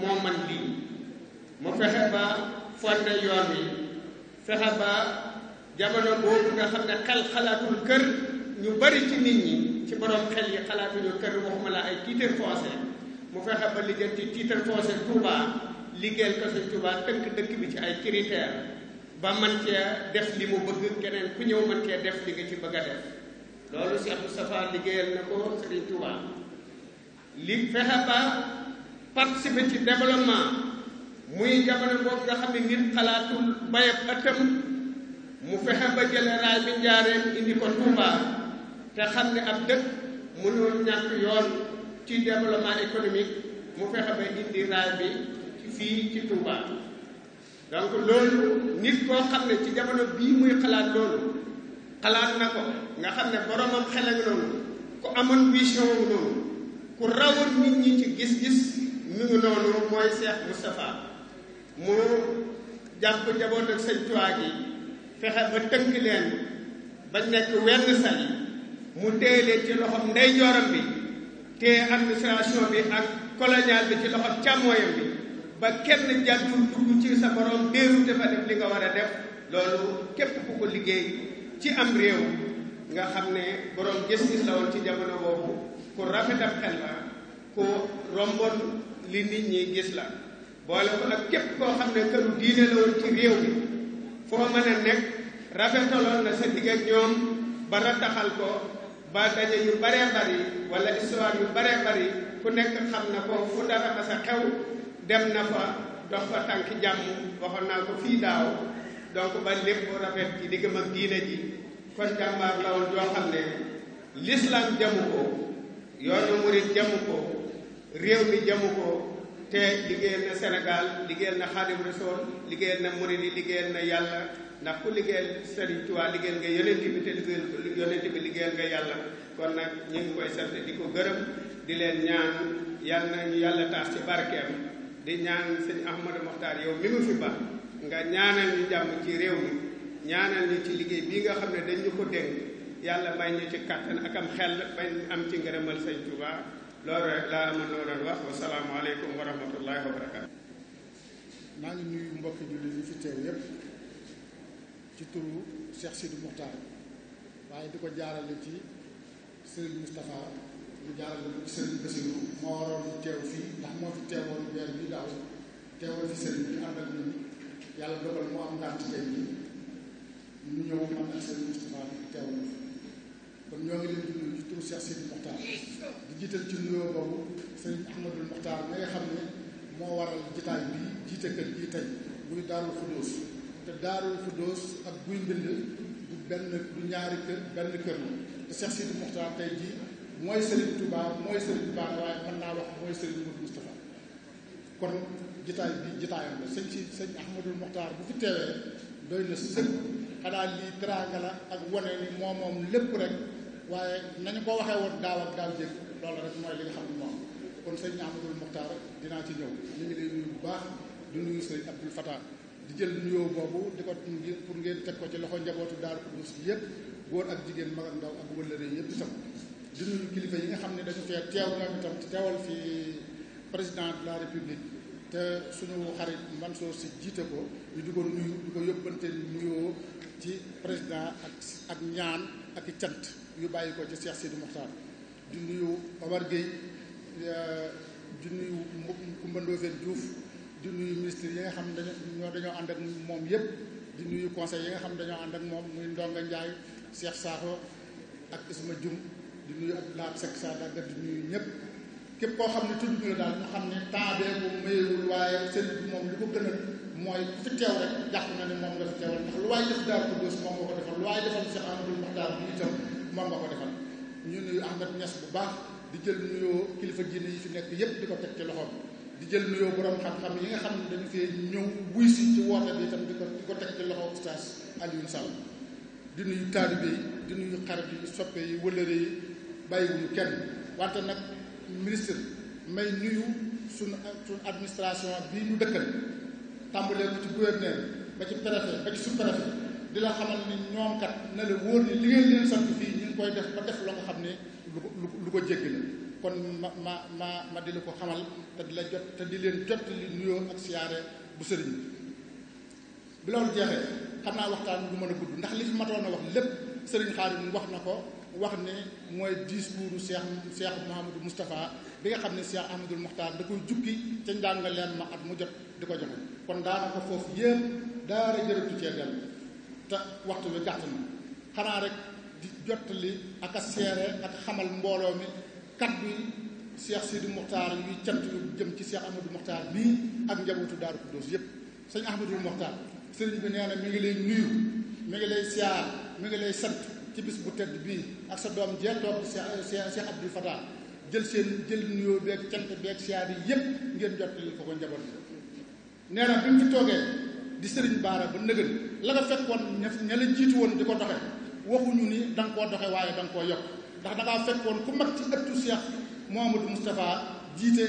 moo man lii mu fexe ba fonde yoon wi fexe ba jamono boobu nga xam ne xel xalaatul kër ñu bari ci nit ñi ci borom xel yi xalaatuñu kër waxuma la ay titre foncier mu fexe ba lijjanti titre foncier Touba liggéeyal ko Sëñ Touba tënk dëkk bi ci ay critères ba man cee def li mu bëgg keneen ku ñëw man cee def li nga ci bëgg a def loolu Cheikh Moustapha liggéeyal na ko Sëriñ Touba li fexe ba participer ci développement muy jamono boobu nga xam ne nit xalaatul bayab ëttam mu fexe ba jële raay bi Njaaréem indi ko Touba te xam ne ab dëkk mënul ñàkk yoon ci développement économique mu fexe ba indi raay bi fii ci Touba. donc loolu nit koo xam ne ci jamono bii muy xalaat loolu xalaat na ko nga xam ne boromam xel ak noonu ku amoon vision wu noonu ku rawoon nit ñi ci gis-gis mi ngi noonu mooy Cheikh Moustapha mu jàpp jaboot ak sëñ Tuubaa gi fexe ba tënk leen ba nekk wenn sali mu téye leen ci loxoom ndeyjooram bi téye administration bi ak colonial bi ci loxoom càmmooyam bi ba kenn jàddul dugg ci sa borom déeru te fa def li nga war a def loolu képp ku ko liggéey ci am réew nga xam ne borom gis-gis la woon ci jamono boobu ku rafetam xel la ku romboon li nit ñi gis la boole ko ak képp koo xam ne këru diine la woon ci réew mi foo mën a nekk rafetaloon na sa digg ak ñoom ba rataxal ko ba daje yu baree bari wala histoire yu baree bari ku nekk xam na ko fu dara ma sa xew dem na fa dox fa tànki jàmm waxoon naa ko fii daaw donc ba lépp rafet ci diggam ak diine ji kon jàmbaar la woon joo xam ne l'islam jamu ko yoonu murit jamu ko réew mi jamu ko te liggéeyal na Sénégal liggéeyal na Xaadimu Rasuul liggéeyal na murit yi liggéeyal na yàlla ndax ku liggéeyal Sëriñ Tuubaa liggéeyal nga yonent bi te liggéeyal yonent bi liggéeyal nga yàlla kon nag ñu ngi koy sant di ko gërëm di leen ñaan yal na ñu yàlla taas ci barkeem di ñaan sëñ Ahmadou Mokhtar yow mi mu fi ba nga ñaanal ñu jàmm ci réew mi ñaanal ñu ci liggéey bii nga xam ne dañ ñu ko dénk yàlla may ñu ci kàttan ak am xel bañ am ci ngërëmal sëñ Tuubaa loolu rek laa amoon loo doon wax wasalaamaaleykum wa rahmatullahi wa barakaatu. maa ngi nuyu mbokki jullit yi fi teew yépp ci turu Cheikh Sidi Mokhtar waaye di ko jaarale ci Serigne Moustapha mu jaarale ko ci Serigne Bassirou moo waroon ñu teew fii ndax moo fi teewoon weer bi daaw teewal fi Serigne bi ànd ak ñun yàlla dogal mu am ngànt tey bi ñu ñëw man ak Serigne Moustapha teewal kon ñoo ngi leen di nuyu ci turu Cheikh Sidi Mokhtar di jiital ci nuyoo boobu Serigne Ahmadou Mokhtar mi nga xam ne moo waral jitaay bi jiite kër gi tey muy Daarul Xudóos te Daarul Xudóos ak Guy Mbind du benn du ñaari kër benn kër la te Cheikh Sidi Mokhtar tey jii mooy Serigne Touba mooy Serigne Touba waaye mën naa wax mooy Serigne Moustapha kon jitaay bi jitaayam la sëñ Ahmadou Mokhtar bu fi teewee doy na sëkk xanaa lii teraanga la ak wane ni moom lépp rek waaye nañu ko waxee woon daaw ak daaw jëkk loolu rek mooy li nga xam ne moom kon sëñ Ahmadou Mokhtar dinaa ci ñëw ñu ngi lay nuyu bu baax di nuyu sëñ Abdoul Fatah di jël nuyoo boobu di ko pour ngeen teg ko ci loxo njabootu Daaru Xudoos yëpp góor ak jigéen mag ak ndaw ak wëllëre yëpp itam di nuyu kilifa yi nga xam ne dañu fee teew ñoom itam teewal fi président de la république te suñu xarit Mansour Sy jiite ko ñu di ko nuyu di ko yóbbante nuyoo ci président ak ñaan ak i cant yu bàyyi ko ci Cheikh Sidi Mokhtar di nuyu Omar Gueye di nuyu Coumba Ndoffène Diouf di nuyu ministre yi nga xam ne dañoo ànd ak moom yëpp di nuyu conseil yi nga xam ne dañoo ànd ak moom muy Ndonga Ndiaye Cheikh Sakho ak Isma Dioum di nuyu ak laat Seck Sadaga di nuyu ñëpp képp koo xam ne tudd ñu la daal ñu xam ne temps bee ko mayewul waaye sëriñ bi moom li ko gën a mooy ku fi teew rek jàpp na ne moom nga fi teewal ndax lu waay def Daaru Xudoos moom nga ko defal lu waay defal Cheikh Ahmadou Mokhtar bi itam moom nga ko defal ñu nuyu Ahmed Niass bu baax di jël nuyoo kilifa diine yi fi nekk yépp di ko teg ci loxoom di jël nuyoo borom xam-xam yi nga xam ne dañu fee ñëw wuy si ci woote bi itam di ko teg ci loxo Oustaz Alioune Sall di nuyu taalibe yi di nuyu xarit yi soppe yi wëllëre yi bàyyiwuñu kenn wante nag ministre may nuyu suñu administration bii ñu dëkkal tàmbalee ko ci gouverneur ba ci préfet ba ci sous-préfet di la xamal ni ñoom kat na la wóor ni li ngeen leen sant fii ñu ngi koy def ba def la nga xam ne lu ko jéggi la kon ma di la ko xamal te di la jot te di leen jot li nuyoo ak siyaare bu sëriñ bi loolu jeexee xam naa waxtaan du mën a gudd ndax li fi matoon a wax lépp sëriñ Xaadim wax na ko wax ne mooy discours Cheikh Mouhamadou Moustapha bi nga xam ne Cheikh Ahmadou Mokhtar da koy jukki ca njàngaleen ma at mu jot di ko joxe kon daanaka foofu yépp daara jërëtu cee dellu te waxtu wi gàtt na xanaa rek di jottali ak a seere ak xamal mbooloo mi kaddu yi Cheikh Sidi Mokhtar yuy cant yu jëm ci Cheikh Ahmadou Mokhtar bii ak njabootu Daaru Xudoos yépp sëñ Ahmadou Mokhtar sëriñ bi nee na mi ngi leen nuyu mi ngi lay siyaar mi ngi lay sant ci bis bu tedd bii ak sa doom jee toog Cheikh Abdou Fatah jël nuyoo beeg cant beeg siyaar yi yépp ngeen jottali ko njaboot bi nee na bi mu fi toogee di Serigne Bara ba nëgën la nga fekkoon ña la jiitu woon di ko doxe waxuñu ni da nga koo doxe waaye da nga koo yokk ndax da ngaa fekkoon ku mag ci ëttu Cheikh Mouhamadou Moustapha jiite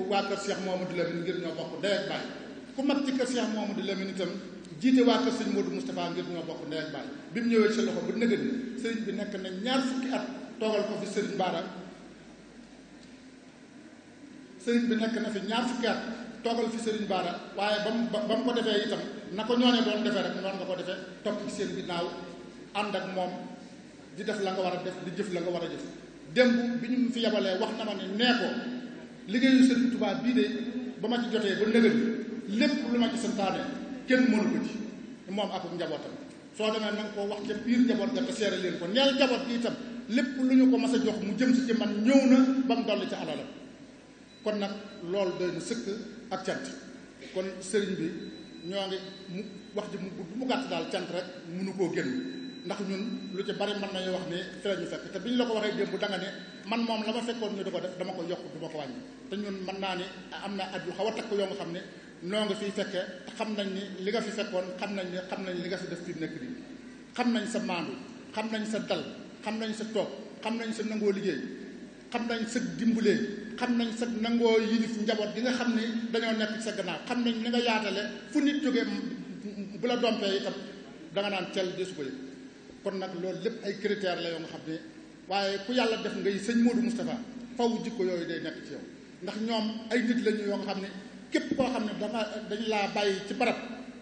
waa kër Cheikh Mouhamadou Lamine ngir ñoo bokk ndey ak baay ku mag ci kër Cheikh Mouhamadou Lamine itam jiite waa kër sëñ Modou Moustapha ngir ñoo bokk ndey ak baay bi mu ñëwee sa loxo ba nëgën sëriñ bi nekk na ñaar fukki at toogal ko fi Serigne Bara sëriñ bi nekk na fi ñaar fukki at toogal fi Serigne Bara waaye ba mu ko defee itam na ko ñooñee doon defee rek noonu nga ko defee topp ci seen ginnaaw ànd ak moom di def la nga war a def di jëf la nga war a jëf démb bi ñu fi yabalee wax na ma ne nee ko liggéeyu Serigne Touba bii de ba ma ci jotee ba nëgën lépp lu ma ci santaane kenn mënu ko ci moom ak njabootam soo demee na nga koo wax ca biir njaboot ga te seere leen ko neel njaboot gi itam lépp lu ñu ko mas a jox mu jëm si ci man ñëw na ba mu dolli ci alalam kon nag loolu doy na sëkk ak cant kon sëriñ bi ñoo ngi mu wax ji mu gudd mu gàtt daal cant rek mënu koo génn ndax ñun lu ci bari mën nañu wax ne fi la ñu fekk te bi ñu la ko waxee démb da nga ne man moom la ma fekkoon ñu di ko def dama ko yokk du ma ko wàññi te ñun mën naa ni am na at yu xaw a takk yoo nga xam ne noo nga fiy fekkee te xam nañ ni li nga fi fekkoon xam nañ li nga fi def fi nekk nii xam nañ sa maandu xam nañ sa dal xam nañ sa toog xam nañ sa nangoo liggéey xam nañ sa dimbalee xam nañ sa nangoo yilif njaboot gi nga xam ni dañoo nekk ci sa gannaaw xam nañ ni nga yaatale fu nit jógee bu la dompee itam da nga naan teel de su ko yëg kon nag loolu lépp ay critères la yoo nga xam ne waaye ku yàlla def ngay sëñ Modou Moustapha faw jikko yooyu day nekk ci yow ndax ñoom ay nit lañu yoo nga xam ne képp koo xam ne dañu laa bàyyi ci barab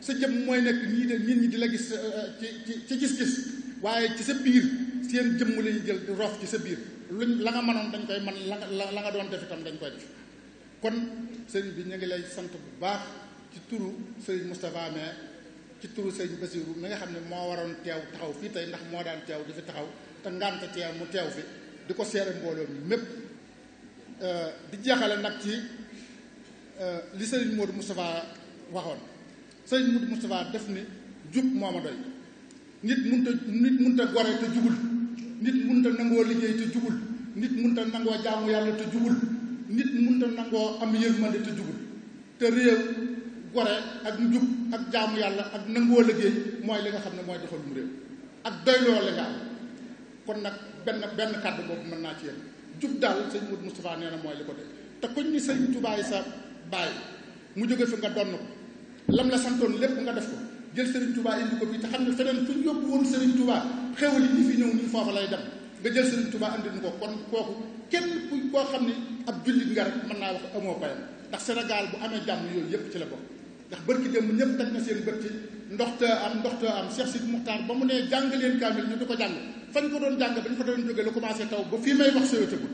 sa jëm mooy nekk ñii de nit ñi di la gis ci gis-gis waaye ci sa biir seen jëmm la ñuy jël di roof ci sa biir luñ la nga mënoon dañ koy man la nga doon def itam dañ koy def kon sëriñ bi ñu ngi lay sant bu baax ci turu sëriñ Moustapha mais ci turu sëriñ Bassirou mi nga xam ne moo waroon teew taxaw fii tey ndax moo daan teew di fi taxaw te ngànte teew mu teew fi di ko seere mbooloo mi mépp di jeexale nag ci li sëriñ Modou Moustapha waxoon sëriñ Modou Moustapha def ni jub moo ma doy nit munta gore te jubul nit munta nangoo liggéey te jubul nit munta nangoo jaamu yàlla te jubul nit munta nangoo am yërmande te jubul te réew gore ak njub ak jaamu yàlla ak nangoo liggéey mooy li nga xam ne mooy doxalum réew ak doyloo li nga am kon nag benn kàddu boobu mën naa ci yéen jub daal sëñ Modou Moustapha nee na mooy li ko def te kuñ ni sëñ Touba yi sa bàyyi mu jóge fi nga donn ko lam la santoon lépp nga def ko jël Serigne Touba indi ko fii te xam ne feneen fu ñu yóbbu woon Serigne Touba xéwal yi fi ñëw nii foofa lay dem nga jël Serigne Touba andi ko kon kooku kenn ku koo xam ne ab jullit nga rek mën naa wax amoo payam ndax Sénégal bu amee jàmm yooyu yëpp ci la bokk ndax barki démb ñëpp teg na seen bët ci ndoxte am Cheikh Sidi Moukhtar ba mu nee jàng leen kaamil ñu di ko jàng fañ ko doon jàng dañ fa doon jógee la commencé taw ba fii may wax sewetagul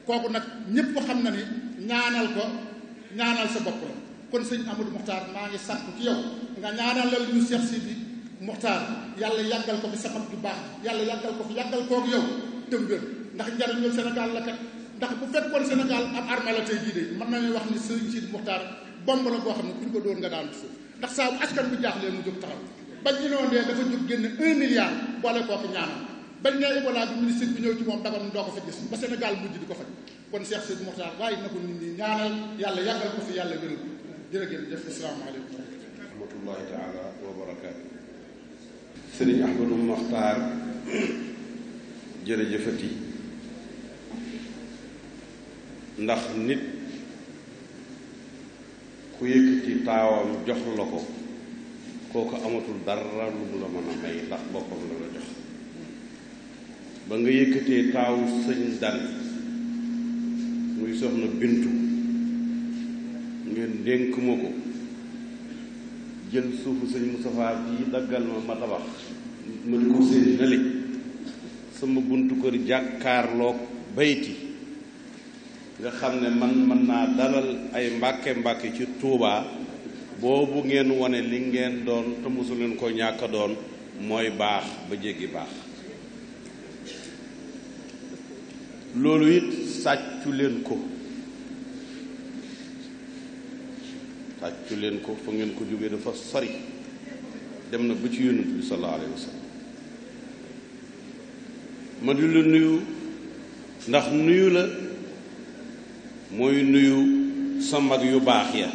kooku nag ñëpp xam na ni ñaanal sa bopp la kon sëñ Amadou Moukhtar maa ngi sàkku ci yow nga ñaanalal ñu Cheikh Sidi Moukhtar yàlla yàggal ko fi sabab ju baax yàlla yàggal ko fi yàggal kook yow tëmbéer ndax njariñul Sénégal la kat ndax bu fekkoon Sénégal am armée la tey jii de mën nañu wax ni sëñ Sidi Moukhtar bomb la boo xam ne kuñ ko dóor nga daan suuf ndax saa bu askan bu jaaxlee mu jóg taxaw bañ inondé dafa jóg génne 1 milliard boole kooku ñaanal bañ ne Ebola bi ministre bi ñëw ci moom dafa doo ko fa gis ba Sénégal mujj di ko faj kon Cheikh Sidi Moukhtar waaye na ko nit ñi ñaanal yàlla yàggal ko fi yàlla wéral ko jërëjëf asalaamaaleykum rahmatullahi taala wa barakaatu sëriñ Ahmadou Mokhtar jërëjëfati ndax nit ku yëkkati taawam jox la ko kooku amatul dara lu mu la mën a may ndax boppam la la jox ba nga yëkkatee taawu sëñ Dan muy soxna Bintu ngeen dénk ma ko jël suufu sëñ Moustapha bii daggal ma tabax ma di ko seen nali sama buntu kër jàkkaarloog bayti nga xam ne man mën naa dalal ay mbàkke ci Touba boobu ngeen wone li ngeen doon te mosu leen ko ñàkk a doon mooy baax ba jéggi baax loolu it sàccu leen ko fa ngeen ko jógee dafa sori dem na ba ci yonent bi sallallahu alayhi wa sallam ma di la nuyu ndax nuyu la mooy nuyu sa mag yu baax ya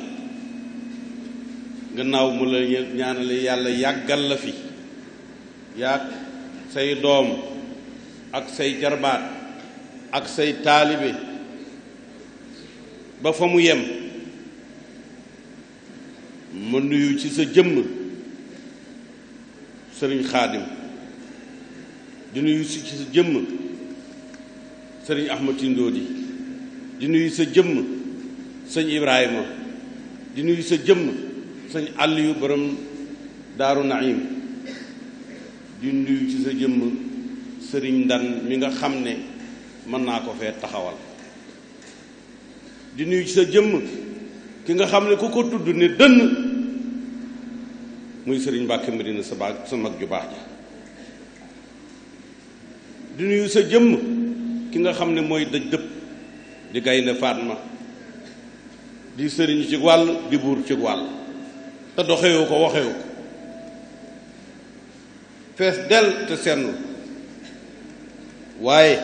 gannaaw mu la ñaanale yàlla yàggal la fi yaag say doom ak say jarbaat ak say taalibe ba fa mu yem ma nuyu ci sa jëmm sëriñ xaadim di nuyu ci sa jëmm sëriñ Ahmad Tindodi di nuyu sa jëmm sëñ Ibrahima di nuyu sa jëmm sëñ Aliyu borom Daaru Naim di nuyu ci sa jëmm sëriñ Ndan mi nga xam ne mën naa ko fee taxawal di nuyu ci sa jëmm ki nga xam ne ku ko tudd ne dënn muy sëriñ Mbàkke Madina sa mag ju baax ja di nuyu sa jëmm ki nga xam ne mooy dëj dëpp di Gaynde Fatma di sëriñ ci wàll di buur ci wàll te doxewu ko waxewu ko fees del te senn waaye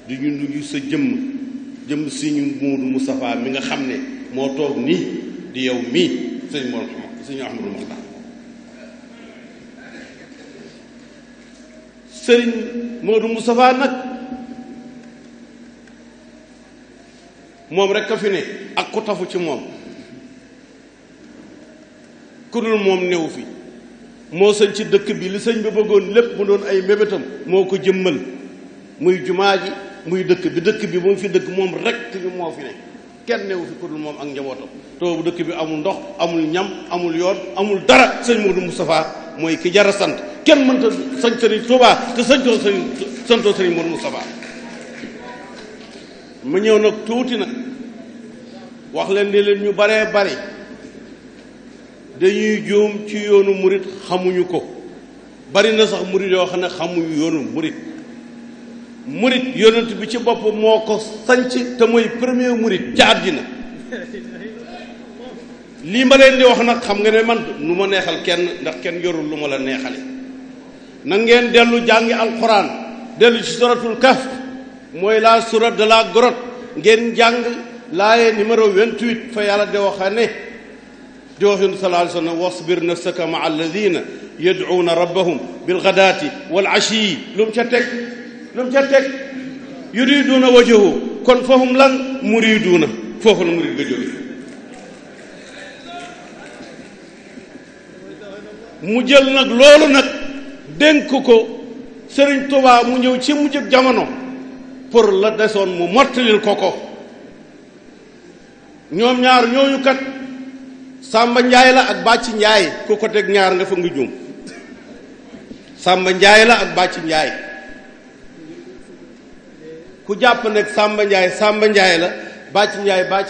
di ñu nuyu sa jëmm si ñu Muudu Mustafaa mi nga xam ne moo toog nii di yow mii sëñ Ahmadul Muxtaar sëriñ Muudu Mustafaa nag moom rek a fi ne ak ku tafu ci moom ku dul moom newu fi moo sëñ ci dëkk bi li sëñ bi bëggoon lépp mu doon ay mébétam moo ko jëmmal muy jumaa ji muy dëkk bi moom fi dëkk moom rek ñu moo fi ne kenn newu fi ku dul moom ak njabootam toobu dëkk bi amul ndox amul ñam amul yoon amul dara sëñ Muudu Mustafaa mooy ki jara sant kenn mënta sañ sëriñ Tuubaa te santoo sëriñ Muudu Mustafaa ma ñëw nag tuuti nag wax leen ne leen ñu baree bari dañuy juum ci yoonu murit xamuñu ko bari na sax murit yoo xam ne xamuñu yoonu murit yonent bi ci bopp moo ko sanc te mooy premier murit ca àddina lii ma leen di wax nag xam nga ne man nu ma neexal kenn ndax kenn yorul lu ma la neexale na ngeen dellu jàngi alxuraan dellu ci suratul Kahf mooy la sourate de la grotte ngeen jàng laaye numéro 28 fa yàlla di waxa ne di wax yonent sallallahu alayhi wa sallam wasbir nafsaka maa alladina yad'uuna rabbahum bilghadaati wal ashiyyi lu mu ca teg yuriduuna wajhahu kon fahum lan muriduuna foofu la murid ga jóge mu jël nag loolu nag dénk ko Sëriñ Tuubaa mu ñëw ci mujj ak jamono pour la desoon mu mottalil ko ñoom ñaar ñooñu kat Samba Njaay la ak Bàcci Njaay ku ko teg ñaar nga fa nga juum Samba Njaay la ak Bàcci Njaay ku jàpp nag Samba Njaay la Bàcci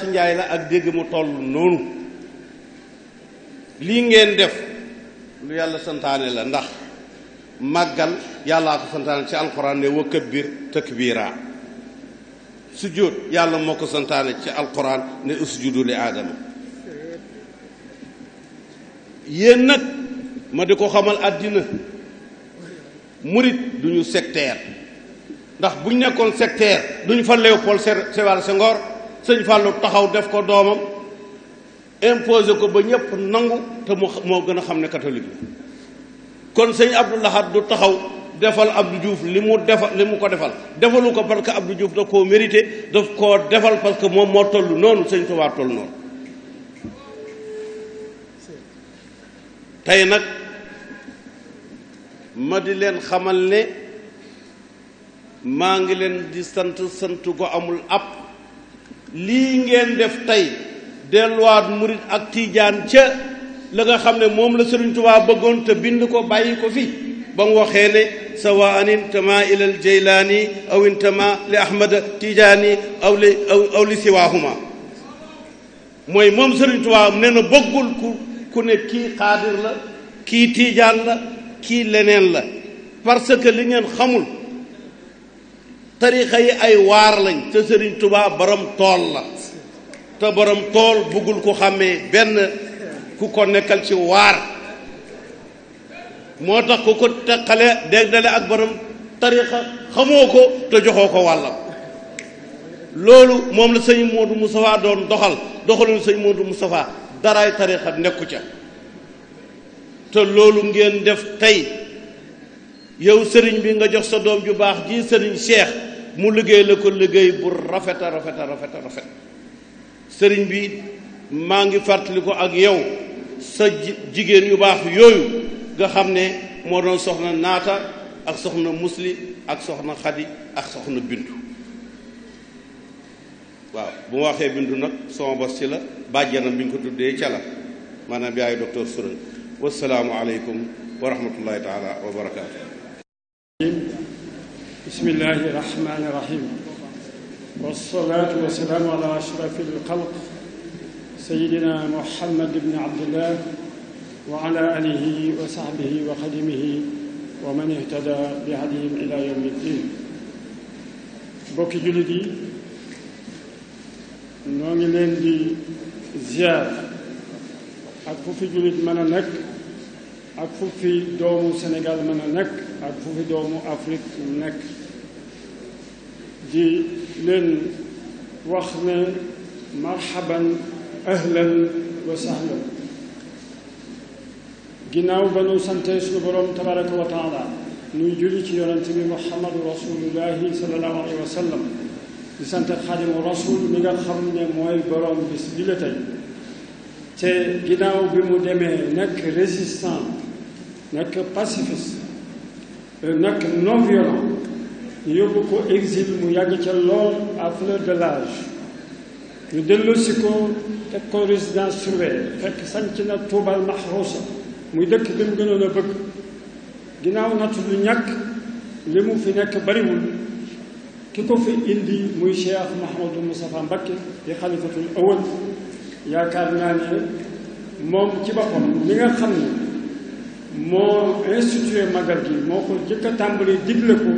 Njaay la ak dégg mu toll noonu lii ngeen def lu yàlla santaane la ndax màggal yàllaa ko santaane ci alxuraan ne wa kabbir takbiira sujjóot yàlla moo ko santaane ci alxuraan ne usjudu li aadama yéen nag ma di ko xamal àddina murit duñu sectaire ndax buñ nekkoon sectaire duñ fa Léopold Sédar Senghor sëñ Fallou taxaw def ko doomam imposé ko ba ñëpp nangu te moo gën a xam ne catholique la kon sëñ Abdou Lahad du taxaw defal Abdou Diouf li mu ko defal defalu ko parce que Abdou Diouf daf koo mérité daf koo defal parce que moom moo toll noonu sëñ Tuubaa toll noonu tey nag ma di leen xamal ne maa ngi leen di sant ko amul ab lii ngeen def tey delluwaat murit ak tiijaan ca la nga xam ne moom la Sëriñ Tuubaa bëggoon te bind ko bàyyi ko fi ba mu waxee ne sawaan intama ila al jaylaani aw intama li ahmada tijaani aw li siwaahuma mooy moom Sëriñ Tuubaa nee na bëggul ku ne kii xaadir la kii tiijaan la kii leneen la parce que li ngeen xamul tarixa yi ay waar lañ te Sëriñ Tuubaa borom tool la te borom tool bëggul ko xàmmee benn ku ko nekkal ci waar moo tax ku ko teqale dégdale ak borom tarixa xamoo ko te joxoo ko wàllam. loolu moom la sëñ Modou Moustapha doon doxalul sëñ Modou Moustapha daraay tarixa nekku ca te loolu ngeen def tey yow sëriñ bi nga jox sa doom ju baax ji sëriñ Cheikh mu liggéey la ko liggéey bu rafet a rafet a rafet a rafet sëriñ bi maa ngi fàttali ko ak yow sa jigéen yu baax yooyu nga xam ne moo doon soxna naata ak soxna musli ak soxna xadi ak soxna bintu waaw bu ma waxee bintu nag sama bos ci la bàjjanam bi ñu ko tuddee ca la maanaam yaayu docteur Sourang wasalaamu aleykum wa rahmatullahi taala wa barakaatu. bismillahi rahmani rahim wasalaatu wasalaamu ala ashrafil xalq sayidina muhammad ibni abdillah wa ala alihi wa sahbihi wa xadimihi wa man ihtada bi hadihim ila yawmi ddin bokki jullit yi noo ngi leen di ziar ak fu fi jullit mën a nekk ak fu fi doomu Sénégal mën a nekk ak fu fi doomu Afrique nekk di leen wax ne marhaban ahlan wa sahlan ginnaaw ba nu sante suñu borom tabaraka wa taala nuy julli ci yonent bi muhammadu rasulullahi sallallahu alayhi wa sallam di sant xaadimu rasul mi nga xam ne mooy borom bis bi la tey te ginnaaw bi mu demee nekk résistant nekk pacifiste nekk non violent ñu yóbbu ko exil mu yàgg ca lool à fleur de l'âge ñu delloosi ko teg ko résidence surveillée fekk sanc na Tuubal Mahrusa muy dëkk bi mu gënoon a bëgg ginnaaw natt lu ñàkk li mu fi nekk bariwul ki ko fi indi muy Cheikh Mouhamadou Moustapha Mbacké di xalifatul awal yaakaar naa ne moom ci boppam li nga xam ne moo institué magal gi moo ko jëkk a tàmbali digle ko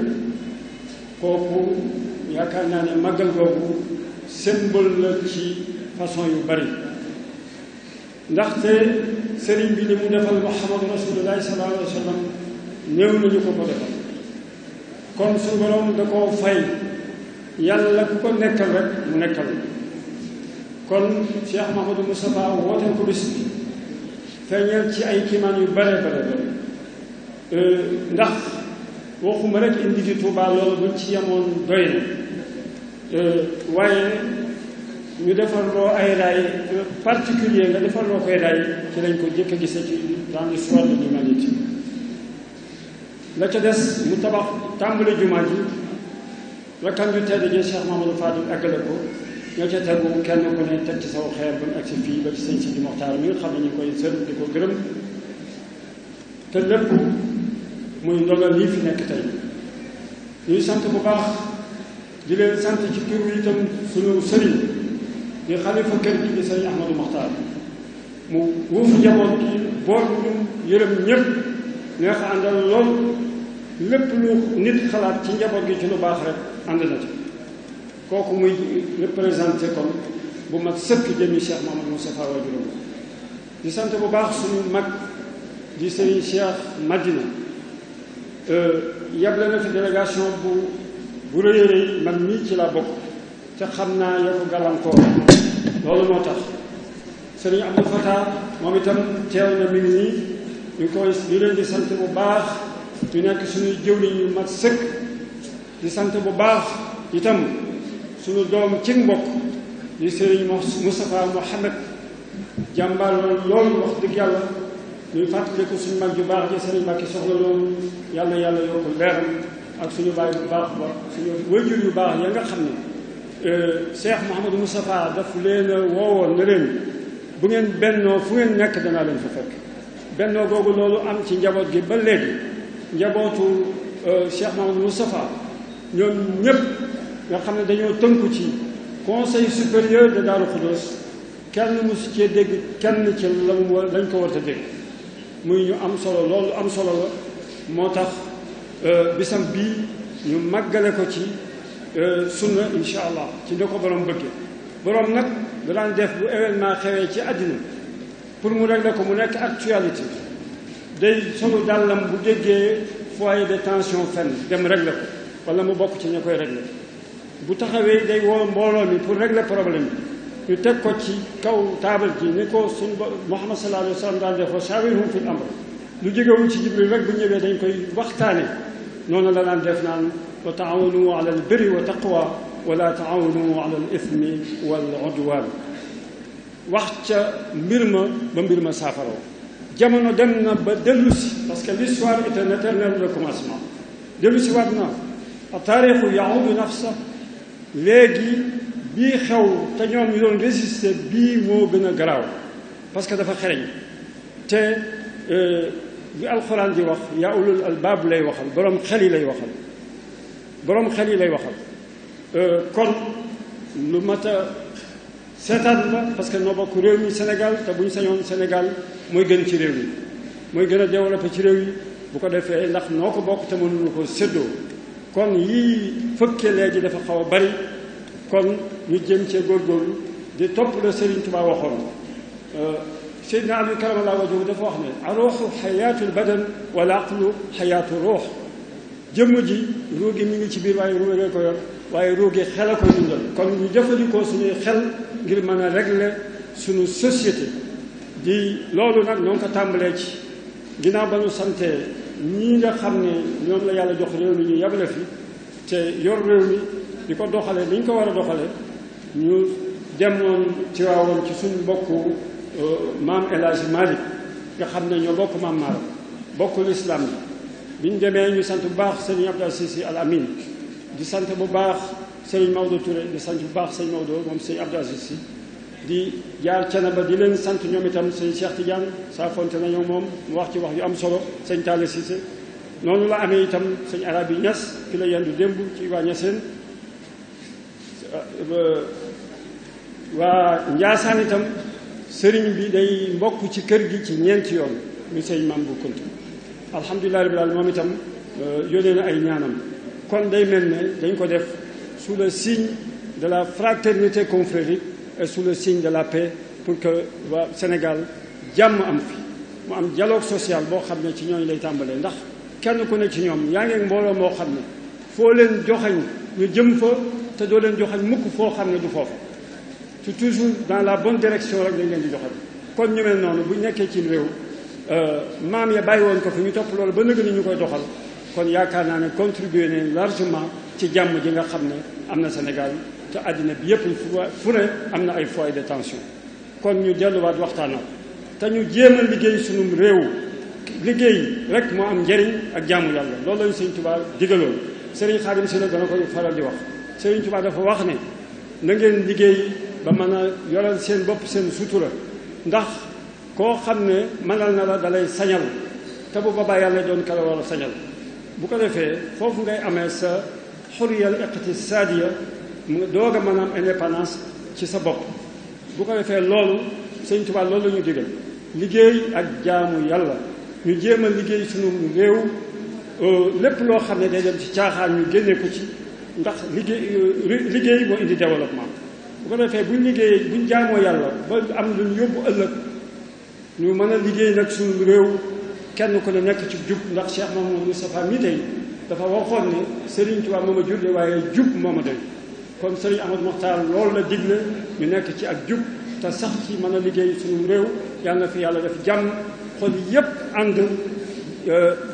kooku yaakaar naa ne magal googu symbole la ci façon yu bari ndaxte sëriñ bi li mu defal Muhammadu Rasulullahi sallallahu alayhi wa sallam néew nañu ko defal kon su borom da koo fay yàlla ku ko nekkal rek mu nekkal kon Cheikh Mahamadou Moustapha woote ko bis bi feeñal ci ay kiimaan yu bare bare bare ndax waxuma rek indi fi Tuubaa loolu buñ ci yemoon doy na waaye ñu defarloo ay raay particulier nga defarloo koy raay ci lañ ko jëkk a gise ci dans l'histoire de l'humanité la ca des mu tabax tàmbali jumaa ji rakkam ju tedd ji Cheikh Mamadou Fadil àggale ko ñoo ca tegu kenn ku ne teg ci saw xeer ba mu agsi fii ba ci sëñ Sidi Moxtaar mi nga xam ne ñu koy sër di ko gërëm te lépp muy ndogal lii fi nekk tey ñuy sant bu baax di leen sant ci turu itam suñu sëriñ di xalifa kër gi di sëriñ Ahmadou Moxtaar mu wuufu njaboot gi bool ñu yërëm ñëpp neex a àndal lool lépp lu nit xalaat ci njaboot gi ci lu baax rek ànd na ci kooku muy représenté kon bu mat sëkk jëmi Cheikh Mamadou Moustapha waajuram di sant bu baax suñu mag di sëriñ Cheikh Madina yable na fi délégation bu rëy a rëy man mii ci laa bokk te xam naa ya ko gàllankoor loolu moo tax sëriñ Abdou Fatah moom itam teew na mi ngi nii ñu koy ñu leen di sant bu baax ñu nekk suñuy jëwriñ yu mat sëkk di sant bu baax itam suñu doom ci mbokk di sëriñ Moustapha Mohamed jàmbaar loolu wax dëgg yàlla ñuy fàttaliku suñu mag ju baax ji sëriñ Mbàkke soxla loolu yàlla yàlla yokku leeram ak suñu baay bu baax ba suñu wëjur yu baax ya nga xam ne Cheikh Mouhamadou Moustapha daf leen a woowoon na leen bu ngeen bennoo fu ngeen nekk danaa leen fa fekk bennoo googu loolu am ci njaboot gi ba léegi njabootu Cheikh Mouhamadou Moustapha ñoom ñëpp nga xam ne dañoo tënku ci conseil supérieur de Darou Khoudoss kenn mosu cee dégg kenn ci lañ ko war a dégg muy ñu am solo loolu am solo la moo tax bisam bii ñu màggale ko ci sunna insha allah ci ni ko borom bëggee borom nag da daan def bu événement xewee ci àddina pour mu régler ko mu nekk actualité day solu dàllam bu déggee foyer de tension fenn dem régler ko wala mu bokk ci ña koy régler bu taxawee day woo mbooloo mi pour régler problème bi ñu teg ko ci kaw taabal ji ni ko suñu Muhammad sallallahu alayhi wa sallam daan defoo shawirhum fil amr lu jógewul ci Jibril rek bu ñëwee dañ koy waxtaane noonu la daan def naan wa taawanu ala al birri wa taqwa wala taawanu ala al ithmi wal udwan wax ca mbir ma ba mbir ma saafaroo jamono dem na ba dellu si parce que l'histoire est un éternel recommencement dellu si waat na a taarixu yahudu nafsa léegi bii xew te ñoom ñu doon résister bii moo gën a garaaw parce que dafa xereñ te bi alxuraan di wax yaa ulul albaab lay waxal boroom xel yi lay waxal boroom xel yi lay waxal kon lu mat a seetaan la parce que noo bokk réew mi Sénégal te bu ñu sañoon Sénégal mooy gën ci réew yi mooy gën a développé ci réew yi bu ko defee ndax noo ko bokk te mënuñu ko séddoo kon yii fëkke léegi dafa xaw a bari kon ñu jëm cee góorgóorlu di topp la Serigne Touba waxoon Seydina Ali karamallahu wajhahu dafa wax ne aruuxu xayaatul badan wala aqlu xayaatu ruux jëmm ji ruugi mi ngi ci biir waaye ruugee ko yor waaye ruugi xel a ko dundal kon ñu jëfandikoo suñuy xel ngir mën a régler suñu société di loolu nag ñoo ngi ko tàmbalee ci ginnaaw ba ñu santee ñii nga xam ne ñoom la yàlla jox réew mi ñu yabale fi te yor réew mi di ko doxalee ni ñu ko war a doxalee ñu demoon ci waawoon ci suñu mbokku maam El Hadji Malick nga xam ne ñoo bokk maam Maaram bokk lislaam bi ñu demee ñu sant bu baax sëriñ Abdou Aziz Al Amin di sant bu baax sëriñ Maodo Touré di sant bu baax sëriñ Maodo moom sëriñ Abdou Aziz Si di jaar Canaba di leen sant ñoom itam sëriñ Cheikh Tidiane saa fonte nañoo moom mu wax ci wax yu am solo sëriñ Talla Cissé noonu la amee itam sëriñ Arabi Niass ki la yendu démb ci waa Niassène waa Njaasaan itam sëriñ bi day mbokk ci kër gi ci ñeenti yoon muy sëriñ Maam Bu Kunta alhamdulilah rabbil alamin moom itam yónnee na ay ñaanam kon day mel ne dañ ko def sous le signe de la fraternité confrérique et sous le signe de la paix pour que waa Sénégal jàmm am fi mu am dialogue social boo xam ne ci ñooñu lay tàmbalee ndax kenn ku ne ci ñoom yaa ngi mbooloo moo xam ne foo leen joxañ ñu jëm fa te doo leen joxañ mukk foo xam ne du foofu te toujours dans la bonne direction rek dañ leen di joxañ kon ñu mel noonu bu nekkee ci réew maam ya bàyyi woon ko fi ñu topp loolu ba nëgg ni ñu koy doxal kon yaakaar naa ne contribuer ne largement ci jàmm ji nga xam ne am na Sénégal te àddina bi yëpp fu ne am na ay foyer de tension kon ñu delluwaat waxtaanaat te ñu jéem a liggéey sunum réew liggéey rek moo am njëriñ ak jaamu yàlla loolu lañu Sëriñ Tuubaa digaloon Sëriñ Xaadim Si nag dana koy faral di wax Sëriñ Tuubaa dafa wax ne na ngeen liggéey ba mën a yoral seen bopp seen sutura ndax koo xam ne mënal na la dalay sañal te bu boobaa yàlla doon kala war a sañal bu ko defee foofu ngay amee sa xuriyal iqtisaadiya mu doog a mën a am indépendance ci sa bopp bu ko defee loolu Sëriñ Tuubaa loolu la ñu digal liggéey ak jaamu yàlla ñu jéem a liggéey sunu réew lépp loo xam ne day dem ci caaxaan ñu génne ko ci ndax liggéey moo indi développement bu ko defee buñ liggéey buñ jaamoo yàlla ba am lu ñu yóbbu ëllëg ñu mën a liggéey nag suñu réew kenn ku ne nekk ci jub ndax Cheikh Mamadou Moustapha mi tey dafa waxoon ne Serigne Touba moo ma jurde waaye jub moo ma doy kon Serigne Amadou Mokhtar loolu la digle ñu nekk ci ak jub te sax ci mën a liggéey suñu réew yàlla na fi yàlla def jàmm xol yépp ànd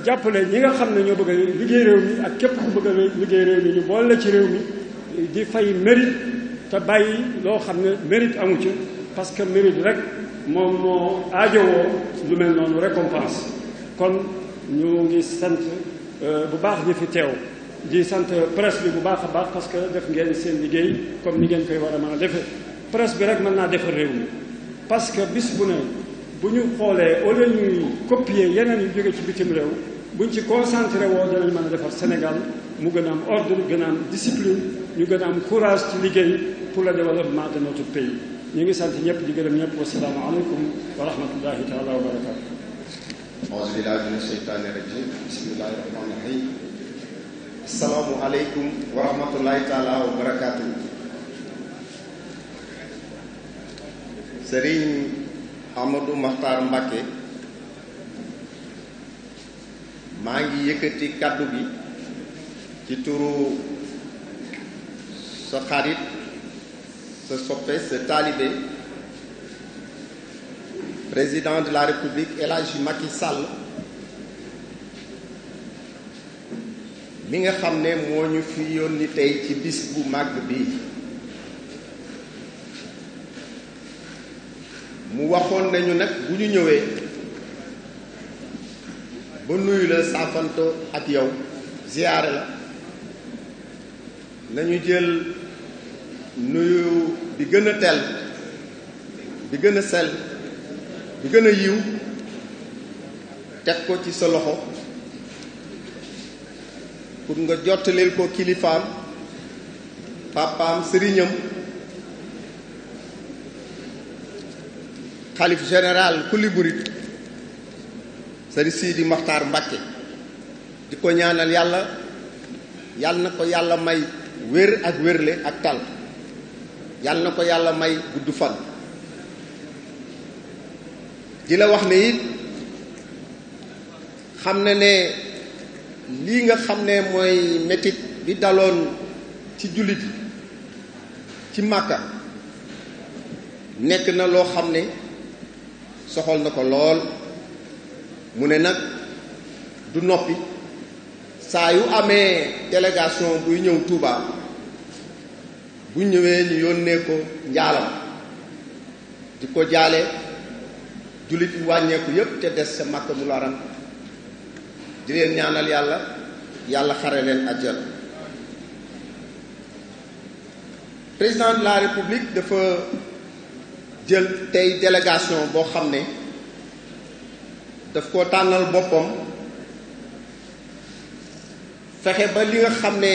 jàppale ñi nga xam ne ñoo bëgg a liggéey réew mi ak képp ku bëgg a liggéey réew mi ñu boole la ci réew mi di fay mérite te bàyyi loo xam ne mérite amu ci parce que mérite rek moom moo aajowoo lu mel noonu récompense kon ñu ngi sant bu baax ñi fi teew di sant presse bi bu baax a baax parce que def ngeen seen liggéey comme ni ngeen koy war a mën a defee presse bi rek mën naa defar réew mi parce que bis bu ne bu ñu xoolee au lieu ñuy copier yeneen yu jóge ci bitim réew buñ ci concentré woo danañ mën a defar Sénégal mu gën a am ordre gën a am discipline ñu gën a am courage ci liggéey pour le développement de notre pays ñu ngi sant ñëpp di gërëm ñëpp wasalaamu aleykum wa rahmatullahi taala wa barakatu auzu billahi mina sheytaani rajim bismillahi rahmaani rahim asalaamu aleykum wa rahmatullahi taala wa barakatu Sëriñ Amadou Makhtar Mbacké maa ngi yëkkati kàddu gi ci turu sa xarit sa soppe sa taalibe président de la République El Hadji Macky Sall mi nga xam ne moo ñu fi yónni tey ci bis bu màgg bi mu waxoon nañu nag bu ñu ñëwee ba nuyu la saafanto ak yow ziyaare la nañu jël nuyu bi gën a tell bi gën a sell bi gën a yiw teg ko ci sa loxo pour nga jottaleel ko kilifaam papaam sëriñam xalif général kuli murit sëriñ Sidi Mokhtar Mbacké di ko ñaanal yàlla na ko yàlla may wér ak wérle ak tal yàlla na ko yàlla may gudd fan di la wax ne it xam na ne lii nga xam ne mooy metit bi daloon ci jullit yi ci Màkka nekk na loo xam ne soxal na ko lool mu ne nag du noppi saa yu amee délégation buy ñëw Touba bu ñëwee ñu yónnee ko njaalam di ko jaale jullit yi wàññeeku yépp te des sa Makka mu laram di leen ñaanal yàlla xare leen àjjana. président de la République dafa jël tey délégation boo xam ne daf ko tànnal boppam fexe ba li nga xam ne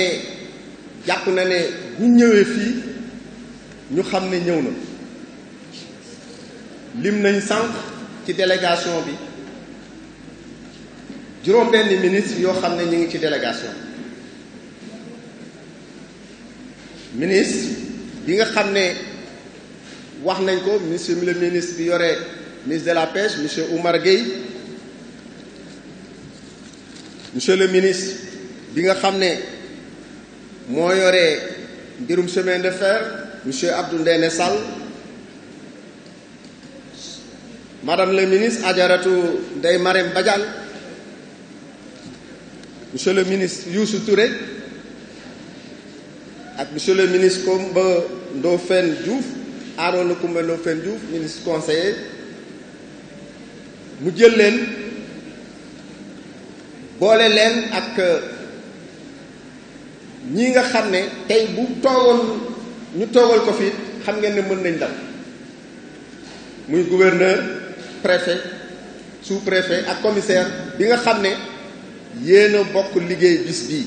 jàpp na ne bu ñëwee fii ñu xam ne ñëw na lim nañ sànq ci délégation bi juróom-benn ministre yoo xam ne ñu ngi ci délégation ministre bi nga xam ne wax nañ ko monsieur le ministre bi yore ministre de la pêche monsieur Oumar Gueye monsieur le ministre bi nga xam ne moo yore mbirum chemin de fer monsieur Abdou Ndéné Sall madame le ministre Adjaratou Ndeye Marème Badiane monsieur le ministre Youssou Touré ak monsieur le ministre Coumba Ndoffène Diouf Arona Coumba Ndoffène Diouf ministre conseiller mu jël leen boole leen ak ñi nga xam ne tey bu toogoon ñu toogal ko fii xam ngeen ne mën nañ dal muy gouverneur préfet sous-préfet ak commissaire bi nga xam ne yéen a bokk liggéey bis bii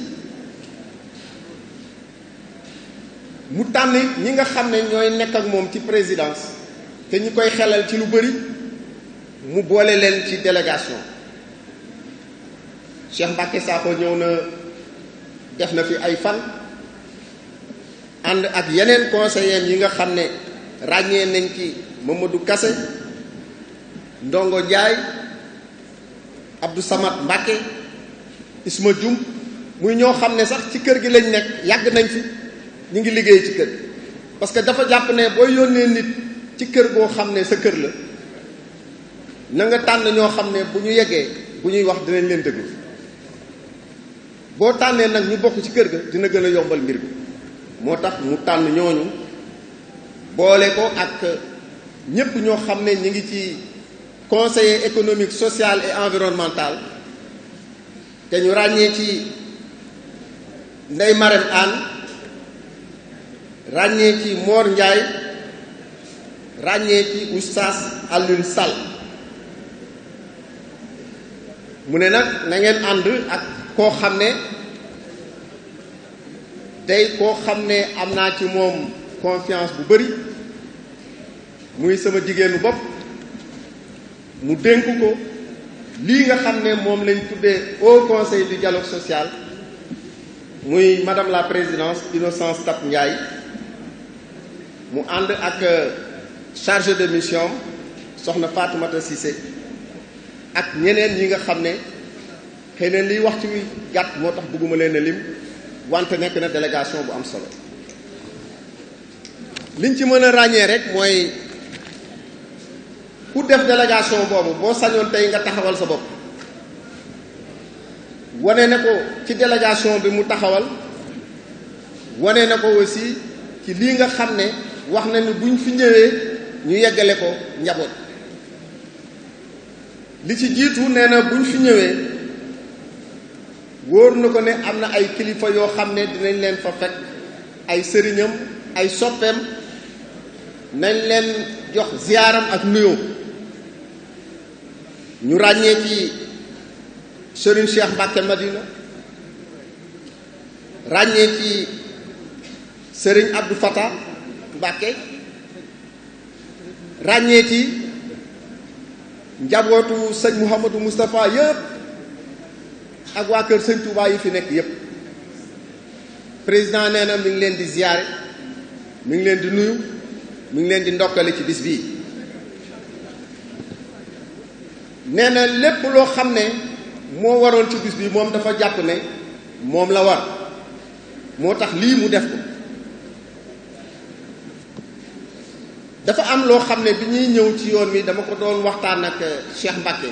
mu tànn ñi nga xam ne ñooy nekk ak moom ci présidence te ñi koy xelal ci lu bari mu boole leen ci délégation Cheikh Mbacké Sakho ñëw na def na fi ay fan ànd ak yeneen conseillers yi nga xam ne ràññee nañ ci Mamadou Kassé Ndongo Ndiaye Abdou Samad Mbacké Isma Dioum muy ñoo xam ne sax ci kër gi lañ nekk yàgg nañ fi ñu ngi liggéey ci kër parce que dafa jàpp ne booy yónnee nit ci kër goo xam ne sa kër la na nga tànn ñoo xam ne bu ñu yeggee bu ñuy wax dinañ leen déglu boo tànnee nag ñu bokk ci kër ga dina gën a yombal mbir bi moo tax mu tànn ñooñu boole ko ak ñépp ñoo xam ne ñi ngi ci conseiller économique social et environnemental te ñu ràññee ci Ndeye Marème Anne ràññee ci Mor Ndiaye ràññee ci Oustaz Alioune Sall mu ne nag na ngeen ànd ak koo xam ne tey koo xam ne am naa ci moom confiance bu bari muy sama jigéenu bopp mu dénk ko lii nga xam ne moom lañ tuddee au conseil du dialogue social muy madame la présidence Innocence Ntap Ndiaye mu ànd ak chargé de mission soxna Fatoumata Cissé ak ñeneen ñi nga xam ne xëy na liy waxtu wi gàtt moo tax bëgguma leen a lim wante nekk na délégation bu am solo liñ ci mën a ràññee rek mooy ku def délégation boobu boo sañoon tey nga taxawal sa bopp wane na ko ci délégation bi mu taxawal wane na ko aussi ci lii nga xam ne wax na ni buñ fi ñëwee ñu yeggale ko njaboot li ci jiitu nee na buñ fi ñëwee wóor na ko ne am na ay kilifa yoo xam ne dinañ leen fa fekk ay sëriñam ay soppeem nañ leen jox ziyaaram ak nuyoo ñu ràññee ci Serigne Cheikh Mbacke Madina ràññee ci Serigne Abdou Fatah Mbacke ràññee ci njabootu sëñ Mouhamadou Moustapha yëpp ak waa kër sëñ Touba yi fi nekk yëpp président nee na mi ngi leen di ziyaare mi ngi leen di nuyu mi ngi leen di ndokkale ci bis bii nee na lépp loo xam ne moo waroon ci bis bi moom dafa jàpp ne moom la war moo tax lii mu def ko dafa am loo xam ne bi ñuy ñëw ci yoon wi dama ko doon waxtaan ak Cheikh Mbacke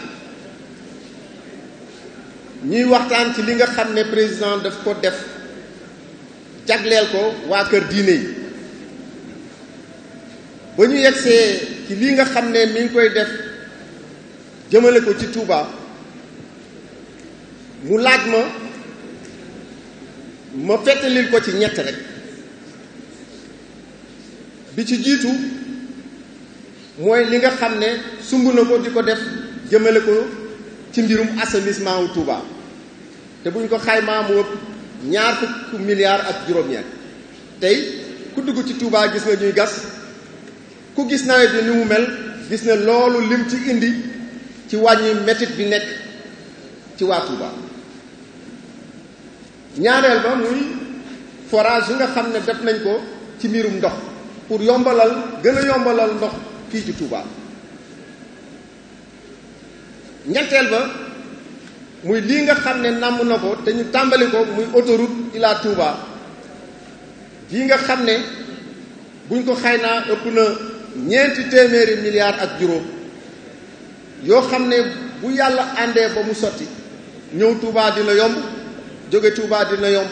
ñuy waxtaan ci li nga xam ne président daf ko def jagleel ko waa kër diine yi ba ñu yegsee ci li nga xam ne mi ngi koy def jëmale ko ci Touba mu laaj ma fettalil ko ci ñett rek bi ci jiitu mooy li nga xam ne sumb na ko di ko def jëmale ko ci mbirum assainissement wu Touba te buñ ko xaymaa mu ëpp ñaar fukki milliards ak juróom-ñeent tey ku dugg ci Touba gis nga ñuy gas ku gis nawet bi ni mu mel gis ne loolu lim ci indi ci wàññi métit bi nekk ci waa Touba ñaareel ba muy forage yi nga xam ne def nañ ko ci mbirum ndox pour yombalal gën a yombalal ndox fii ci Touba ñetteel ba muy lii nga xam ne namm na ko te ñu tàmbali ko muy autoroute Ila Touba lii nga xam ne buñ ko xaynaa ëpp na ñeenti téeméeri milliards ak juróom yoo xam ne bu yàlla àndee ba mu sotti ñëw Touba dina yomb jóge Touba dina yomb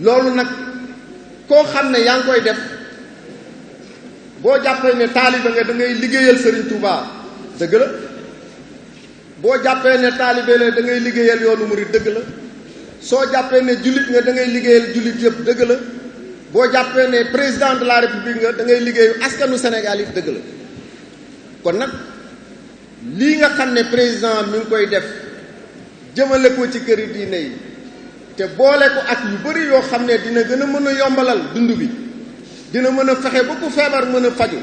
loolu nag koo xam ne yaa ngi koy def boo jàppee ne taalibe nga da ngay liggéeyal Serigne Touba dëgg la boo jàppee ne taalibe la da ngay liggéeyal yoonu murid dëgg la soo jàppee ne jullit nga da ngay liggéeyal jullit yëpp dëgg la boo jàppee ne président de la république nga da ngay liggéeyu askanu Sénégal yi dëgg la kon nag lii nga xam ne président mi ngi koy def jëmale ko ci këri diine yi te boole ko ak yu bari yoo xam ne dina gën a mën a yombalal dund bi dina mën a fexe ba ku feebar mën a faju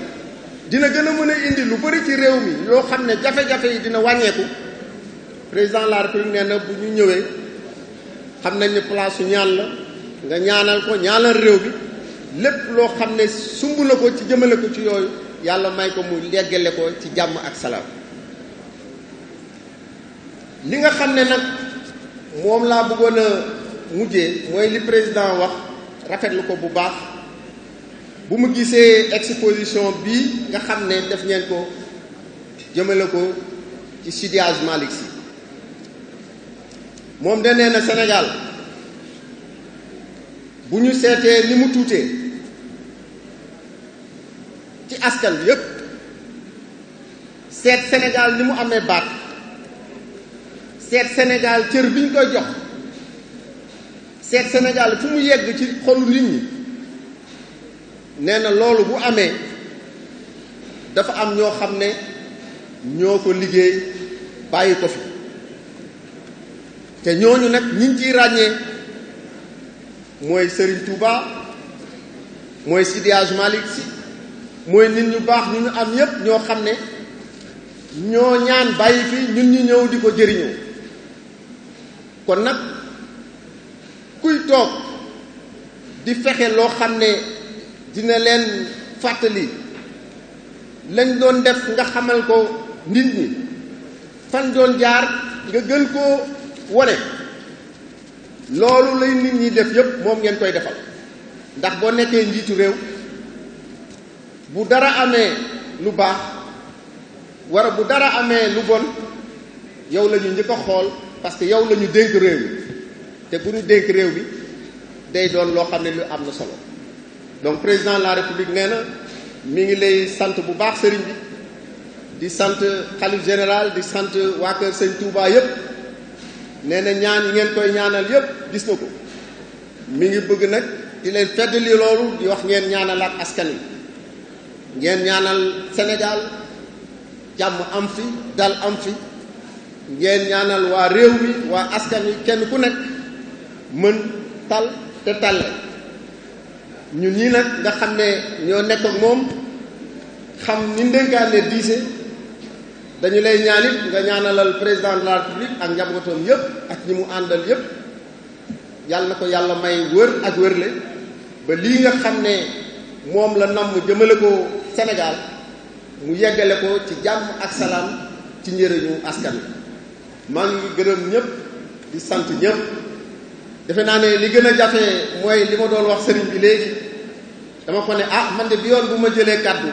dina gën a mën a indi lu bari ci réew mi loo xam ne jafe-jafe yi dina wàññeeku président de la république nee na bu ñu ñëwee xam nañ ne place su ñaan la nga ñaanal ko ñaanal réew bi lépp loo xam ne sumb na ko ci jëmale ko ci yooyu yàlla may ko mu leggale ko ci jàmm ak salaam li nga xam ne nag moom laa bëggoon a mujjee mooy li président wax rafetlu ko bu baax bu mu gisee exposition bii nga xam ne def ngeen ko jëmale ko ci Seydi Hadji Malick Sy moom de nee na Sénégal bu ñu seetee ni mu tuutee ci askan bi yépp seet Sénégal ni mu amee baat seet Sénégal cër bi ñu koy jox seet Sénégal fu mu yegg ci xolu nit ñi nee na loolu bu amee dafa am ñoo xam ne ñoo ko liggéey bàyyi ko fi te ñooñu nag ñi ngi ciy ràññee mooy Serigne Touba mooy Seydi Hadji Malick Sy mooy nit ñu baax ñu am yépp ñoo xam ne ñoo ñaan bàyyi fi ñun ñu ñëw di ko jëriñoo kon nag kuy toog di fexe loo xam ne dina leen fàttali lañ doon def nga xamal ko nit ñi fan doon jaar nga gën koo wone loolu lay nit ñi def yépp moom ngeen koy defal ndax boo nekkee njiitu réew bu dara amee lu baax wara bu dara amee lu bon yow la ñu njëkk a xool parce que yow la ñu dénk réew mi te bu ñu dénk réew bi day doon loo xam ne lu am na solo donc président de la république nee na mi ngi lay sant bu baax sëriñ bi di sant xalif général di sant waa kër sëñ Touba yépp nee na ñaan yi ngeen koy ñaanal yépp gis na ko mi ngi bëgg nag di leen feddali loolu di wax ngeen ñaanalaat askan wi ngeen ñaanal Sénégal jàmm am fi dal am fi ngeen ñaanal waa réew mi waa askan wi kenn ku nekk mën tal te talle ñun ñii nag nga xam ne ñoo nekk ak moom xam ni ndénkaane diise dañu lay ñaanit nga ñaanalal président de la république ak njabootam yépp ak ñi mu àndal yépp yàlla na ko yàlla may wër ak wërle ba lii nga xam ne moom la namm jëmale ko Sénégal mu yeggale ko ci jàmm ak salaam ci njëriñu askan wi maa ngi gërëm ñëpp di sant ñëpp defe naa ne li gën a jafe mooy li ma doon wax sëriñ bi léegi dama ko ne man de bi yoon bu ma jëlee kàddu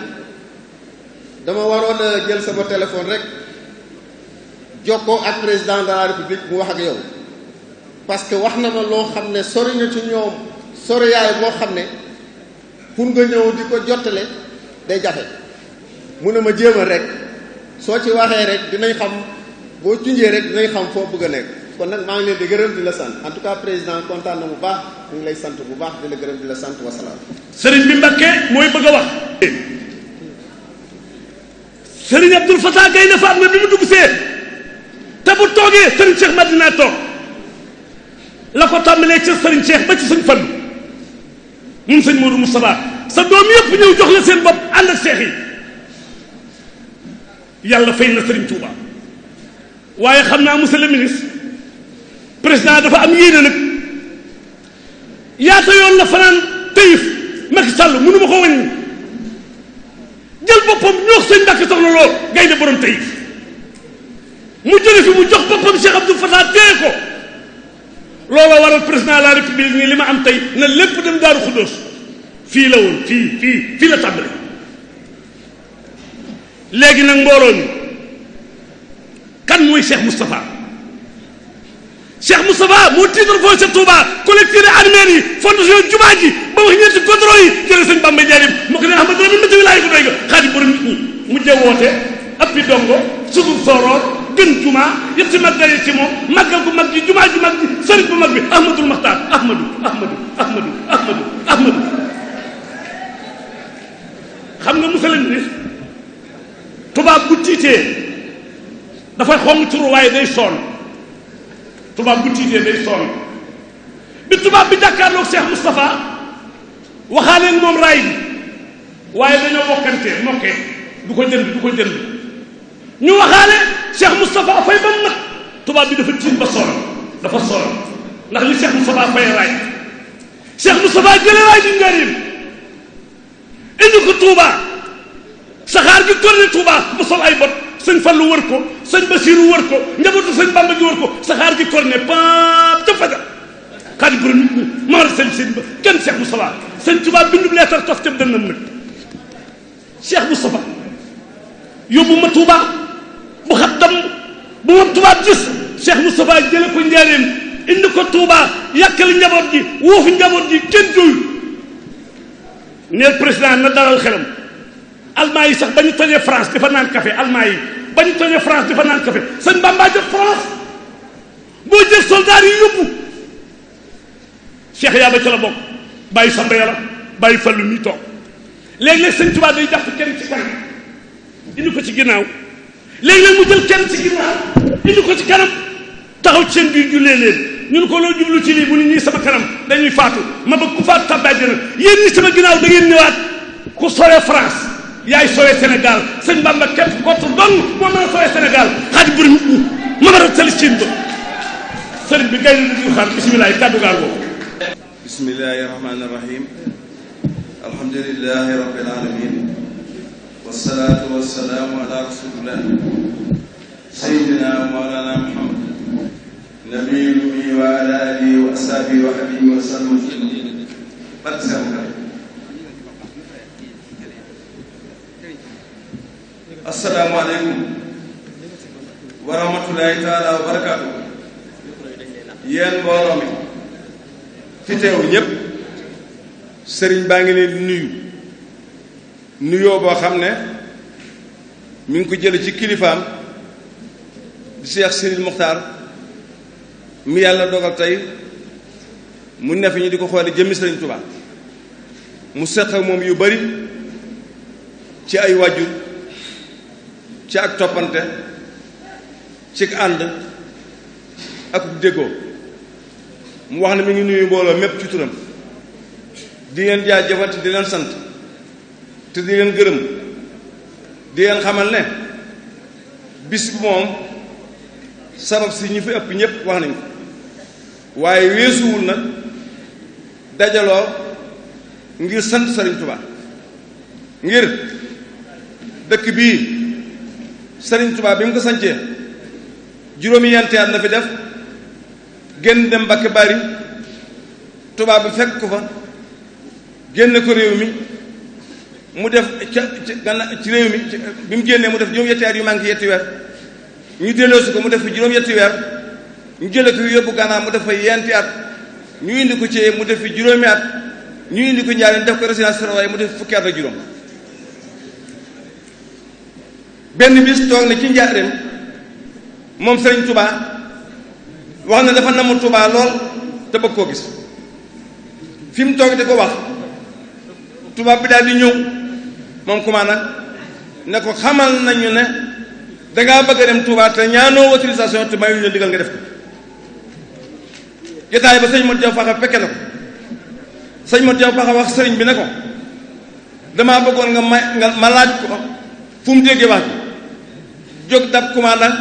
dama waroon a jël sama téléphone rek jokkoo ak président de la république mu wax ak yow parce que wax na ma loo xam ne sori na ci ñoom soriyaay boo xam ne pour nga ñëw di ko jottale day jafe mu ne ma jéemal rek soo ci waxee rek dinañ xam boo junjee rek dinañ xam foo bëgg a nekk kon nag maa ngi leen di gërëm di la sant en tout cas président kontaan na bu baax ñu ngi lay sant bu baax di la gërëm di la sant wasalaam. sëriñ bi Mbakke mooy bëgg a wax. sëriñ Abdoul Fatah Gaynde Fatma bi mu dugg see te bu toogee sëriñ Cheikh Madina toog la ko tàmbalee ci sëriñ Cheikh ba ci sëñ Fallu moom sëñ Modou Moustapha sa doom yëpp ñëw jox la seen bopp ànd ak seex yi yàlla fay na sëriñ Touba waaye xam naa monsieur le ministre président dafa am yéene nag yaata yoon la fanaan Taïf Macky Sall mënu ma ko wàññi jël boppam ñoo sëñ Mbàkke soxna lool gaynde borom Taïf mu jële fi mu jox boppam Cheikh Abdoul Fatah téye ko looloo waral président de la république nii li ma am tey na lépp dem Daaru Xuddoos fii la woon fii la tàmbale léegi nag mbooloo mi kan mooy Cheikh Moustapha Cheikh Moustapha moo tiitar foofu ca Touba collecteur armée yi fondation jumaa ji ba wax ñetti godoro yi jële sëñ Bamba Njaarim moo ko ne xam nga dara métti wilaay ko doy ga xaadi borom nit ñi mujje woote appi dongo sugur sooroor gën jumaa yëpp si màggal yi ci moom màggal gu mag ji jumaa ju mag ji sëriñ bu mag bi Ahmadul Maxtaar Ahmadou xam nga monsieur le ministre tubaab bu tiitee dafay xong turu waaye day sonn tubaab bu tiitee day sonn bi tubaab bi jàkkaarloog Cheikh Moustapha waxaaleen moom raay bi waaye dañoo wokkantee mokkee du ko jënd ñu waxaale Cheikh Moustapha fay ba mat tubaab bi dafa tiit ba sonn ndax li Cheikh Moustapha fay raay Cheikh Moustapha jëlee raay di Njaaréem indi ko Touba saxaar gi tourné Touba mu sol ay bot sëñ Fallu wër ko sëñ Basiru wër ko njabootu sëñ Bamba gi wër ko saxaar gi tourné pam ca fajar xaadi boro nit ñi mamar sëñ ba kenn Cheikh Moustapha sëñ Touba bindu leetar tof ca dënnam nag Cheikh Moustapha yóbbu ma Touba bu xattam bu ma Touba gis Cheikh Moustapha jële ko Njaaréem indi ko Touba yàkkali njaboot gi wuufu njaboot gi kenn jooyu neel président na dalal xelam allemand yi sax ba ñu tojee France dafa naan café allemand yi ba ñu tojee France dafa naan café sëñ Bamba jot France boo jël soldat yi yóbbu Cheikh yaa ba ca la bokk bàyyi Samba Yàlla bàyyi Fallu mi toog léegi-léeg sëñ Tuubaa day jàpp kenn ci kanam indi ko ci ginnaaw léegi-léeg mu jël kenn ci ginnaaw indi ko ci kanam taxaw ci seen biir jullee leen ñun ko loo jublu ci lii bu nit ñi sama kanam dañuy faatu ma bëgg ku faatu tàbbi àjjana yéen ñi sama ginnaaw da ngeen ñëwaat ku sore France yaay sore Sénégal sëñ Bamba képp kott dong moo mën a sore Sénégal xaadi buri nit ñi ma war a tali siin ba sëriñ bi gay na di xaar bisimilah kàddu gaal boobu bismillahi rahmani rahim alhamdulilahi rabbil alamin wasalaatu wasalaamu ala rasulillah sayyidina wa mawlana Muhammad nabi mi wa ala alihi wa ashabihi wa xadimi wa sallam barke seen kër asalaamaaleykum wa rahmatullahi taala wa barakaatu yéen mbooloo mi fi teew ñépp sëriñ baa ngi leen di nuyu nuyoo boo xam ne mi ngi ko jële ci kilifaam di Cheikh Sidil Muxtaar mi yàlla dogal tey mu ne fi ñu di ko xoole jëmmi sëriñ Tuubaa mu seq ak moom yu bari ci ay wàjjur ci ak toppante ci ànd ak déggoo mu wax ne mi ngi nuyu mbooloo mépp ci turam di leen jaajëfal di leen sant te di leen gërëm di leen xamal ne bis bi moom sabab si ñu fi ëpp ñépp wax nañ ko waaye weesuwul nag dajaloo ngir sant Sëriñ Tuubaa ngir dëkk bii Sëriñ Tuubaa bi mu ko sancee juróomi yenti at na fi def génn dem Mbàkke Bari tubaab bi fekk ko fa génne ko réew mi mu def ci réew mi bi mu génnee mu def juróom-yetti at yu manqué yetti weer ñu delloosi ko mu def fi juróom-yetti weer ñu jële ko yóbbu Gànnaar mu def fa yenti at ñu indi ko ci mu def fi juróomi at ñu indi ko Njaaréem def ko résidence surveillée mu def fukki at ak juróom benn bis toog na ci Njaaréem moom Sëriñ Tuubaa wax na dafa namu Tuubaa lool te bëgg koo gis fi mu toog di ko wax tubaab bi daal di ñëw moom kuma nag ne ko xamal nañu ne dangaa bëgg a dem Tuubaa te ñaanoo autorisation te mayuñu la digal nga def ko jotaay ba sëñ Modou Diaw Fakha fekke na ko sëñ Modou Diaw Fakha wax sëriñ bi ne ko damaa bëggoon nga ma laaj ko fu mu déggee wax bi jóg dab kuma nag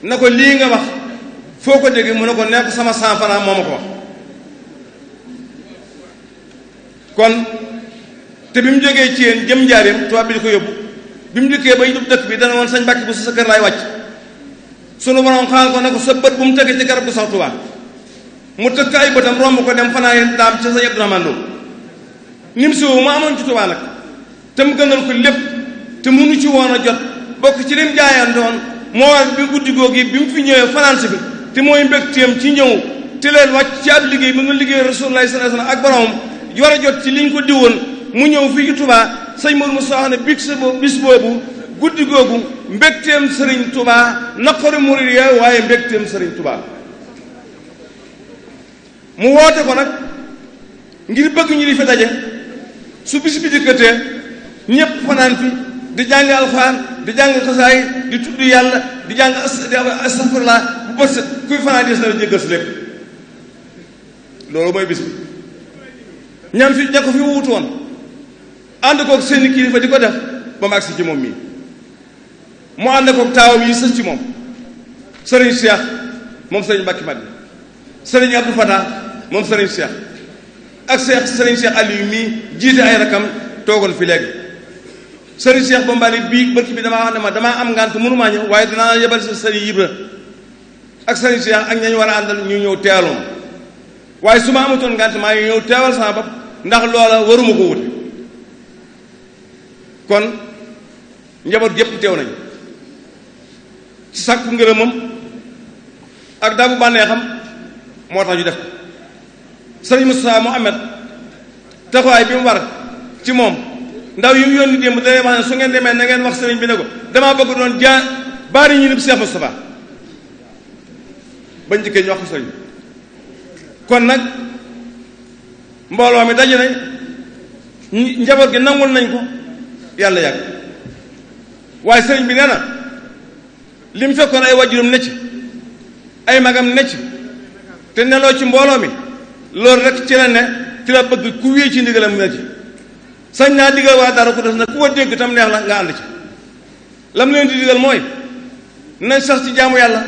na ko lii nga wax foo ko déggee mu ne ko nekk sama 100 francs moo ma ko wax kon te bi mu jógee ci yéen jëm Njaaréem tubaab bi di ko yóbbu bi mu dikkee ba ñu dugg dëkk bi dana woon sañ Mbàkke bu sa kër laay wàcc sunu borom xaal ko ne ko sa bët bu mu tëggee ci garab gu sax Tuubaa mu tëkk ay bëtam romb ko dem fanaa yéen daam ca sa Abdourahmane Lo nim siwu mu amoon ci Tuubaa nag te mu gënal ko lépp te mënu ci woon a jot bokk ci lim jaayandoon moo war bi guddi googu bi mu fi ñëwee France bi te mooy mbégteem ci ñëw te leen wàcc ci ab liggéey bi nga liggéey Rasulullah sallallahu alayhi wasallam ak boromam war a jot ci liñ ko diwoon mu ñëw fii ci Touba sëñ Mourou Moussa wax ne bis boobu guddi googu mbégteem Sëriñ Touba naqari murid ya waaye mbégteem Sëriñ Touba mu woote ko nag ngir bëgg ñu di fi daje su bis bi dikkatee ñépp fanaan fi di jàng alxuraan di jàng xasaay di tudd yàlla di jàng astaghfirullah bu bët set kuy fanaan des na la jéggal si lépp loolu mooy bis bi ñam fi ña ko fi wuutu woon ànd kook seeni kilifa di ko def ba mu agsi ci moom mii mu ànd kook taawam yi sës ci moom sëriñ Cheikh moom sëriñ Mbàkke Madina sëriñ Abdou Fatah moom sëriñ Cheikh ak sëriñ Cheikh Aliou mii jiite ay rakam toogoon fi léegi sëriñ Cheikh Bombali bii bërki bi damaa wax ne ma damaa am ngànt mënumaa ñëw waaye dinaa yebal si sëriñ Ibra ak sëriñ Cheikh ak ñañ war a àndal ñu ñëw teeloon waaye su ma amatoon ngànt maa ngi ñëw teewal sama bopp ndax loola waruma ko wute kon njaboot gépp teew nañu ci sàkku ngërëmam ak dabu bànneexam moo tax ñu def ko sëriñ Moussa Mohamed taxawaay bi mu war ci moom ndaw yi mu yónni démb da wax ne su ngeen demee na ngeen wax sëriñ bi ne ko damaa bëgg doon baari ñu ni Cheikh Moustapha bañ njëkkee ñu wax ko sëriñ kon nag mbooloo mi daje nañ njaboot gi nangul nañ ko yàlla yàgg waaye sëriñ bi nee na li mu fekkoon ay wajuram ne ci ay magam ne ci te neloo ci mbooloo mi loolu rek ci la ne ci la bëgg ku wéy ci ndigalam ne ci sañ naa digal waa dara ko des nag ku ko dégg tam neex la nga ànd ci lam leen di digal mooy nañ sax ci jaamu yàlla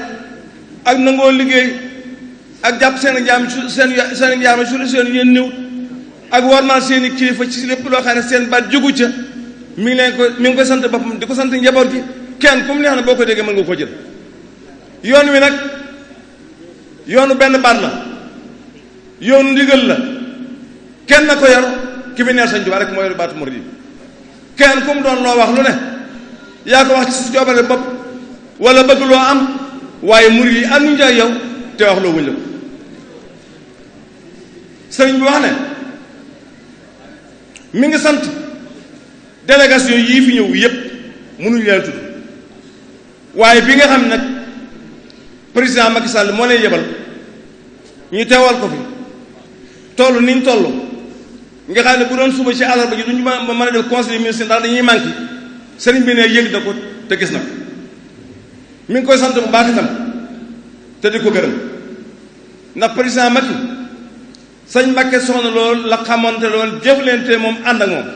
ak nangoo liggéey ak jàpp seen jaam seen jaam su seen yéen néew ak warmal seen i kilifa ci lépp loo xam ne seen baat jógu ca mi ngi koy sant boppam di ko sant njaboot gi kenn ku mu neex na boo ko déggee mën nga ko jël yoon wi nag yoonu benn baat la yoonu ndigal la kenn na ko yor ki fi neer Sëñ Tuubaa rek moo yor baatu murid yi kenn ku mu doon loo wax lu ne yaa ko wax ci sa coobare bopp wala bëgg loo am waaye murid yi am nuñu ak yow te wax loo wuñ la ko sëriñ bi wax ne mi ngi sant délégation yii fi ñëw yépp mënuñu leen tudd waaye bi nga xam ne nag président Macky Sall moo leen yebal ñu teewal ko fi toll niñ toll nga xam ne bu doon suba ci àllarba ji duñu mën a def conseil ministre ndax dañuy manqué sëriñ bi ne yëg na ko te gis na ko mi ngi koy sant bu baax itam te di ko gërëm ndax président Macky sëñ Mbàkke soxna loolu la xamante loolu jëflante moom ànd ak moom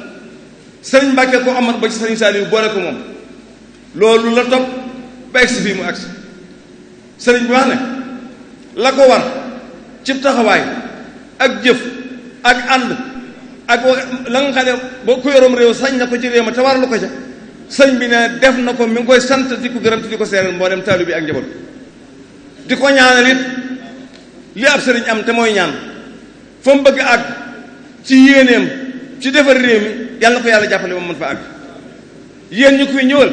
sëriñ Mbàkke ko amat ba ci sëriñ Saliou boole ko moom loolu la topp ba egsi fii mu agsi sëriñ bi wax ne la ko war ci taxawaay ak jëf ak ànd ak la nga xam ne boo ko yoroom réew sañ na ko ci réew ma te warlu ko ca sëriñ bi ne def na ko mi ngi koy sant di ko gërëm te di ko seeral mboolem taalibe bi ak njaboot di ko ñaanal it li ab sëriñ am te mooy ñaan fa mu bëgg àgg ci yéeneem ci defar réew mi yàlla na ko yàlla jàppale moom mën fa àgg yéen ñu koy ñëwal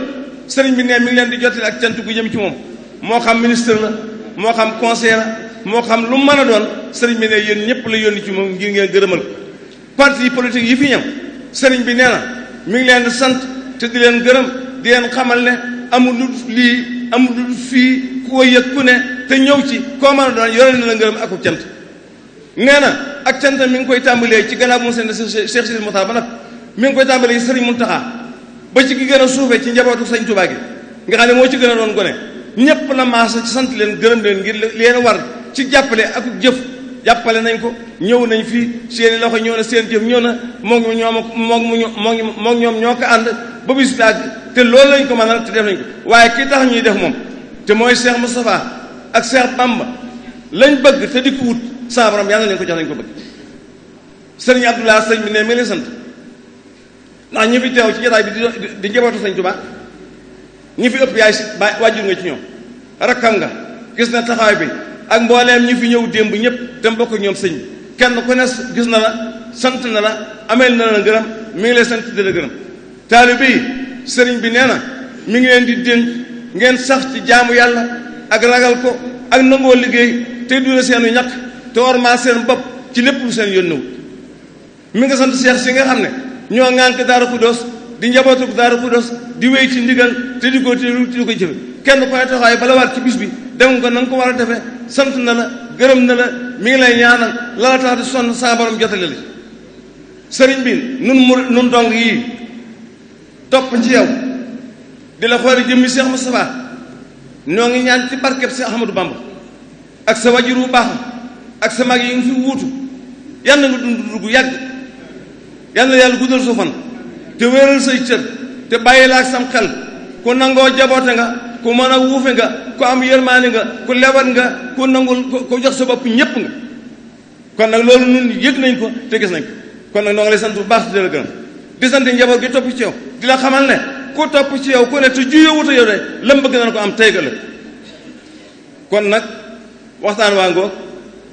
sëriñ bi ne mi ngi leen di jottali ak cant gu jëm ci moom moo xam ministre la moo xam conseiller la moo xam lu mën a doon sëriñ bi ne yéen ñëpp la yónni ci moom ngir ngeen gërëmal ko parti politique yi fi ñëw sëriñ bi nee na mi ngi leen di sant te di leen gërëm di leen xamal ne amul lu lii amul lu fii ku ko yëg ku ne te ñëw ci koo mën a doon yore na la ngërëm ak cant nee na ak cant mi ngi koy tàmbalee ci gannaaw mu seen Cheikh Sidi Moussa ba nag mi ngi koy tàmbalee ci sëriñ Mountakha ba ci ki gën a suufee ci njabootu Sëñ Tuubaa gi nga xam ne moo ci gën a doon gone ñépp la maasa ci sant leen gërëm leen ngir leen war ci jàppale ak jëf jàppale nañ ko ñëw nañ fii seeni loxo ñëw na seen jëf ñëw na moom ñoom ñoo ko ànd ba bis bi àgg te loolu lañ ko mënal te def nañ ko waaye ki tax ñuy def moom te mooy Cheikh Moustapha ak Cheikh Bamba lañ bëgg te di ko wut saa borom yàlla leen ko jox lañ ko bëgg sëriñ Abdoulaye sëriñ bi ne mi ngi sant ndax ñi fi teew ci jotaay bi di njabootu Sëñ Tuubaa ñi fi ëpp yaay si wàjjur nga ci ñoom rakkam nga gis na taxawaay bi ak mbooleem ñi fi ñëw démb ñëpp te mbokk ñoom sëñ bi kenn ku ne gis na la sant na la ameel na la ngërëm mi ngi lay sant di la gërëm taalibe yi sëriñ bi nee na mi ngi leen di dénk ngeen sax ci jaamu yàlla ak ragal ko ak nangoo liggéey te duna seenu ñàkk te ormaa seen bopp ci lépp lu seen yónnewut mi nga sant seex si nga xam ne ñoo ŋànk Daaru Xudoos di njabootu Daaru Xudoos di wéy ci ndigal te di ko jëfe kenn ku ne taxawaay bala waat ci bis bi dem nga na nga ko war a defee sant na la gërëm na la mi ngi lay ñaanal la la tax di sonn saa borom jotale la sëriñ bi nun dong yii topp ci yow di la xooli jëmmi Cheikh Moustapha ñoo ngi ñaan ci barkeb Cheikh Ahmadou Bamba ak sa wajur bu baax ak sa mag yi nga fi wuutu yàlla nga dund gu yàgg yàlla yàlla guddal sa fan te wéeral say cër te bàyyi la ak sam xel ku nangoo jaboote nga ku mën a wuufe nga ku am yërmaane nga ku lewat nga ku nangul ku jox sa bopp ñépp nga kon nag loolu nun yëg nañ ko te gis nañ ko kon nag noo ngi lay sant bu baax di la gërëm di sant njaboot gi topp ci yow di la xamal ne ku topp ci yow ku ne te juyowuta yow de lam bëgg na ko am tey ëllëg kon nag waxtaan waa ngoog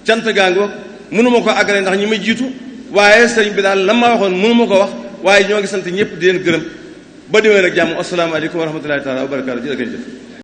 cant gaa ngoog mënuma ko àggale ndax ñi ma jiitu waaye sëriñ bi daal la ma waxoon mënuma ko wax waaye ñoo ngi sant ñëpp di leen gërëm ba déwén ak jàmm asalaamaaleykum wa rahmatullahi taala wa barakaatu jërëjëf